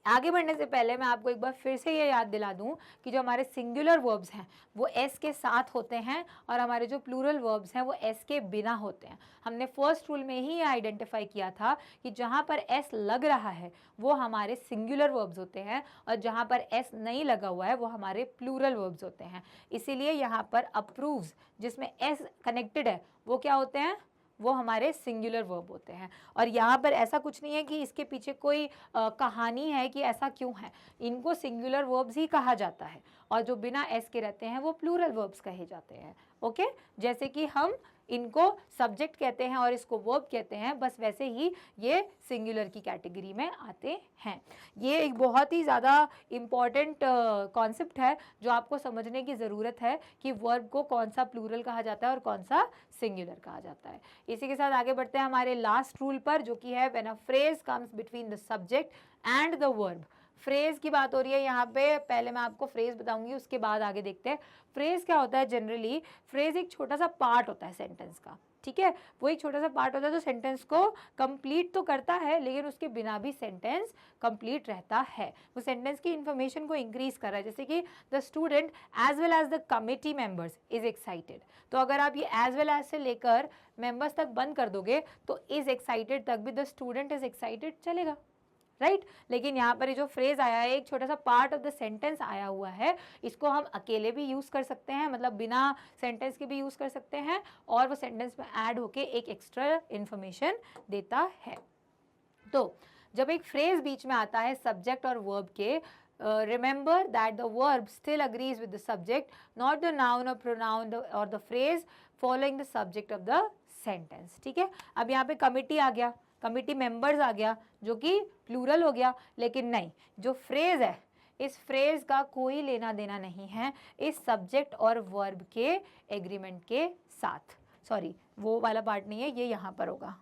आगे बढ़ने से पहले मैं आपको एक बार फिर से ये याद दिला दूं कि जो हमारे सिंगुलर वर्ब्स हैं वो एस के साथ होते हैं, और हमारे जो प्लूरल वर्ब्स हैं वो एस के बिना होते हैं। हमने फर्स्ट रूल में ही आइडेंटिफाई किया था कि जहाँ पर एस लग रहा है वो हमारे सिंगुलर वर्ब्स होते हैं, और जहाँ पर एस नहीं लगा हुआ है वो हमारे प्लूरल वर्ब्स होते हैं। इसीलिए यहाँ पर अप्रूव्स जिसमें एस कनेक्टेड है वो क्या होते हैं, वो हमारे सिंगुलर वर्ब होते हैं। और यहाँ पर ऐसा कुछ नहीं है कि इसके पीछे कोई कहानी है कि ऐसा क्यों है, इनको सिंगुलर वर्ब्स ही कहा जाता है, और जो बिना एस के रहते हैं वो प्लूरल वर्ब्स कहे जाते हैं। ओके, जैसे कि हम इनको सब्जेक्ट कहते हैं और इसको वर्ब कहते हैं, बस वैसे ही ये सिंगुलर की कैटेगरी में आते हैं। ये एक बहुत ही ज़्यादा इम्पॉर्टेंट कॉन्सेप्ट है जो आपको समझने की ज़रूरत है कि वर्ब को कौन सा प्लूरल कहा जाता है और कौन सा सिंगुलर कहा जाता है। इसी के साथ आगे बढ़ते हैं हमारे लास्ट रूल पर, जो कि है when a phrase comes between the subject and the verb. Phrase की बात हो रही है यहाँ पे, पहले मैं आपको फ्रेज बताऊंगी उसके बाद आगे देखते हैं। फ्रेज क्या होता है, जनरली फ्रेज एक छोटा सा पार्ट होता है सेंटेंस का, ठीक है, वो एक छोटा सा पार्ट होता है जो सेंटेंस को कंप्लीट तो करता है, लेकिन उसके बिना भी सेंटेंस कंप्लीट रहता है। वो सेंटेंस की इंफॉर्मेशन को इंक्रीज कर रहा है, जैसे कि the student as well as the committee members is excited. तो अगर आप ये एज वेल एज से लेकर मेंबर्स तक बंद कर दोगे तो इज एक्साइटेड तक भी द स्टूडेंट इज एक्साइटेड चलेगा, राइट। लेकिन यहाँ पर ये जो फ्रेज आया है, एक छोटा सा पार्ट ऑफ द सेंटेंस आया हुआ है, इसको हम अकेले भी यूज कर सकते हैं, मतलब बिना सेंटेंस के भी यूज कर सकते हैं, और वो सेंटेंस में ऐड होके एक एक्स्ट्रा इंफॉर्मेशन देता है। तो जब एक फ्रेज बीच में आता है सब्जेक्ट और वर्ब के, remember that the verb still agrees with the subject, not the noun or pronoun or the phrase following the subject of the sentence, ठीक है। अब यहाँ पे कमिटी आ गया, कमिटी मेंबर्स आ गया, जो कि प्लूरल हो गया, लेकिन नहीं, जो फ्रेज है इस फ्रेज का कोई लेना देना नहीं है इस सब्जेक्ट और वर्ब के एग्रीमेंट के साथ। सॉरी, वो वाला पार्ट नहीं है, ये यहाँ पर होगा,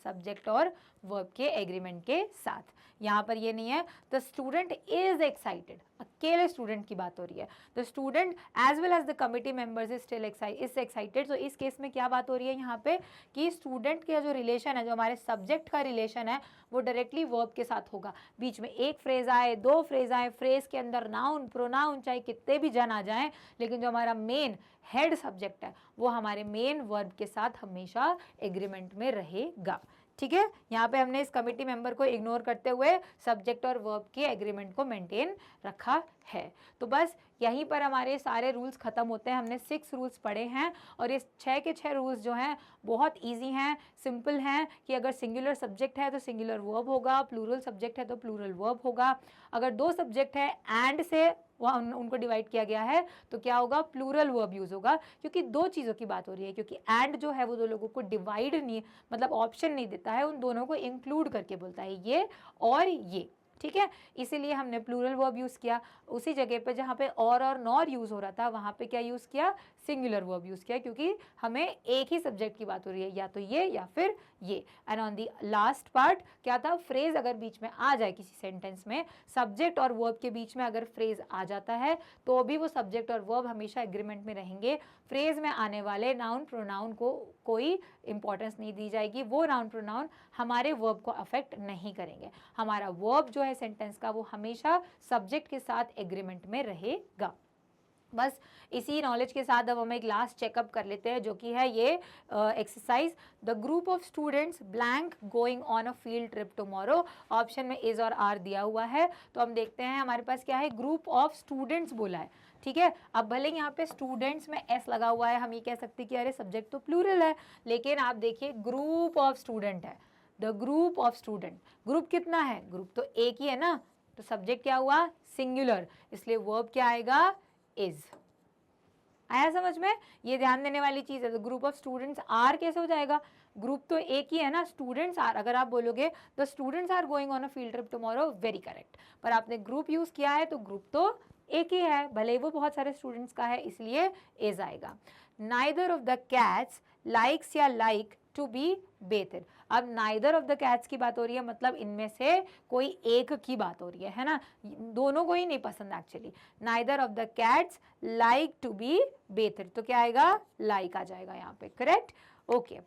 सब्जेक्ट और वर्ब के एग्रीमेंट के साथ। यहाँ पर ये नहीं है द स्टूडेंट इज एक्साइटेड, अकेले स्टूडेंट की बात हो रही है। The student as well as the committee members is still excited. तो इस केस में क्या बात हो रही है यहाँ पे कि स्टूडेंट का जो रिलेशन है, जो हमारे सब्जेक्ट का रिलेशन है, वो डायरेक्टली वर्ब के साथ होगा। बीच में एक फ्रेज आए, दो फ्रेज आए, फ्रेज के अंदर नाउन प्रोनाउन चाहे कितने भी जन आ जाएं, लेकिन जो हमारा मेन हेड सब्जेक्ट है वो हमारे मेन वर्ब के साथ हमेशा एग्रीमेंट में रहेगा, ठीक है। यहाँ पे हमने इस कमिटी मेंबर को इग्नोर करते हुए सब्जेक्ट और वर्ब के एग्रीमेंट को मेंटेन रखा है। तो बस यहीं पर हमारे सारे रूल्स खत्म होते हैं। हमने 6 रूल्स पढ़े हैं, और ये 6 के 6 रूल्स जो हैं बहुत इजी हैं, सिंपल हैं, कि अगर सिंगुलर सब्जेक्ट है तो सिंगुलर वर्ब होगा, प्लूरल सब्जेक्ट है तो प्लूरल वर्ब होगा। अगर 2 सब्जेक्ट है एंड से उनको डिवाइड किया गया है तो क्या होगा, प्लूरल वर्ब यूज होगा, क्योंकि 2 चीज़ों की बात हो रही है, क्योंकि एंड जो है वो 2 लोगों को डिवाइड नहीं, मतलब ऑप्शन नहीं देता है, उन दोनों को इंक्लूड करके बोलता है, ये और ये, ठीक है। इसीलिए हमने प्लूरल वर्ब यूज़ किया। उसी जगह पे जहाँ पे और नॉर यूज़ हो रहा था, वहाँ पे क्या यूज़ किया, सिंगुलर वर्ब यूज़ किया, क्योंकि हमें एक ही सब्जेक्ट की बात हो रही है, या तो ये या फिर ये। And on the last part क्या था, फ्रेज अगर बीच में आ जाए किसी सेंटेंस में, सब्जेक्ट और वर्ब के बीच में अगर फ्रेज आ जाता है तो भी वो सब्जेक्ट और वर्ब हमेशा एग्रीमेंट में रहेंगे। फ्रेज में आने वाले नाउन प्रोनाउन को कोई इंपॉर्टेंस नहीं दी जाएगी, वो नाउन प्रोनाउन हमारे वर्ब को अफेक्ट नहीं करेंगे। हमारा वर्ब जो है सेंटेंस का, वो हमेशा सब्जेक्ट के साथ एग्रीमेंट में रहेगा। बस इसी नॉलेज के साथ अब हम एक लास्ट चेकअप कर लेते हैं, जो कि है ये exercise, the group of students blank going on a field trip tomorrow. Option में इज और आर दिया हुआ है, तो हम देखते हैं हमारे पास क्या है, ग्रुप ऑफ स्टूडेंट्स बोला है, ठीक है। अब भले यहाँ पे स्टूडेंट्स में एस लगा हुआ है, हम ये कह सकते हैं कि अरे सब्जेक्ट तो प्लूरल है, लेकिन आप देखिए ग्रुप ऑफ स्टूडेंट है, the group of student, group कितना है, ग्रुप तो एक ही है ना, तो सब्जेक्ट क्या हुआ, सिंगुलर, इसलिए वर्ब क्या आएगा, इज। आया समझ में, ये ध्यान देने वाली चीज है। तो ग्रुप ऑफ स्टूडेंट्स आर कैसे हो जाएगा, ग्रुप तो एक ही है ना, स्टूडेंट्स आर, अगर आप बोलोगे the students are going on a field trip tomorrow, very correct, पर आपने ग्रुप यूज किया है तो ग्रुप तो एक ही है, भले वो बहुत सारे स्टूडेंट्स का है, इसलिए इज आएगा। Neither of the cats likes या लाइक टू बी बेथड। अब नाइदर ऑफ द कैट्स की बात हो रही है, मतलब इनमें से कोई एक की बात हो रही है ना, दोनों को ही नहीं पसंद actually. Neither of the cats like to be bathed, तो क्या आएगा, लाइक आ जाएगा यहाँ पे, correct, okay.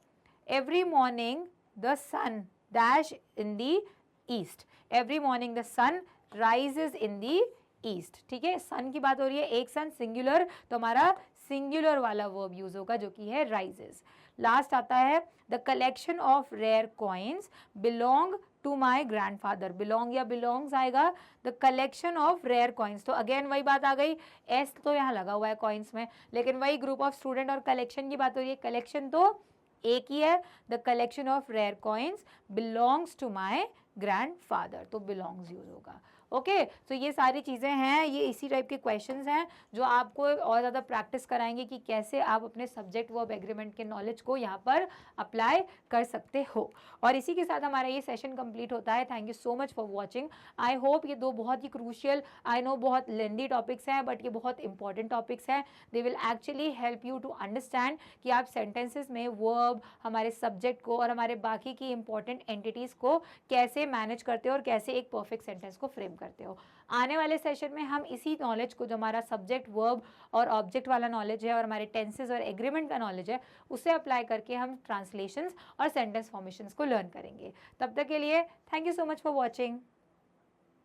Every morning the sun dash in the east, every morning the sun rises in the east, ठीक है। सन की बात हो रही है, एक सन सिंगुलर, तो हमारा सिंगुलर वाला वर्ब यूज होगा, जो कि है राइजेस। लास्ट आता है the collection of rare coins belong to my grandfather, belong या बिलोंग्स आएगा, the collection of rare coins, तो अगेन वही बात आ गई, एस तो यहाँ लगा हुआ है कॉइन्स में, लेकिन वही ग्रुप ऑफ स्टूडेंट और कलेक्शन की बात हो रही है, कलेक्शन तो एक ही है, the collection of rare coins belongs to my grandfather, तो बिलोंग्स यूज होगा, ओके। तो ये सारी चीज़ें हैं, ये इसी टाइप के क्वेश्चंस हैं जो आपको और ज़्यादा प्रैक्टिस कराएंगे कि कैसे आप अपने सब्जेक्ट वर्ब एग्रीमेंट के नॉलेज को यहाँ पर अप्लाई कर सकते हो। और इसी के साथ हमारा ये सेशन कंप्लीट होता है। Thank you so much for watching. I hope ये 2 बहुत ही क्रूशियल, आई नो बहुत लेंदी टॉपिक्स हैं, बट ये बहुत इंपॉर्टेंट टॉपिक्स हैं। They will actually help you to understand कि आप सेंटेंसेज में वर्ब, हमारे सब्जेक्ट को और हमारे बाकी की इंपॉर्टेंट एंटिटीज़ को कैसे मैनेज करते हो और कैसे एक परफेक्ट सेंटेंस को फ्रेम करते हो। आने वाले सेशन में हम इसी नॉलेज को, जो हमारा सब्जेक्ट वर्ब और ऑब्जेक्ट वाला नॉलेज है और हमारे टेंसेज और एग्रीमेंट का नॉलेज है, उसे अप्लाई करके हम ट्रांसलेशंस और सेंटेंस फॉर्मेशंस को लर्न करेंगे। तब तक के लिए thank you so much for watching.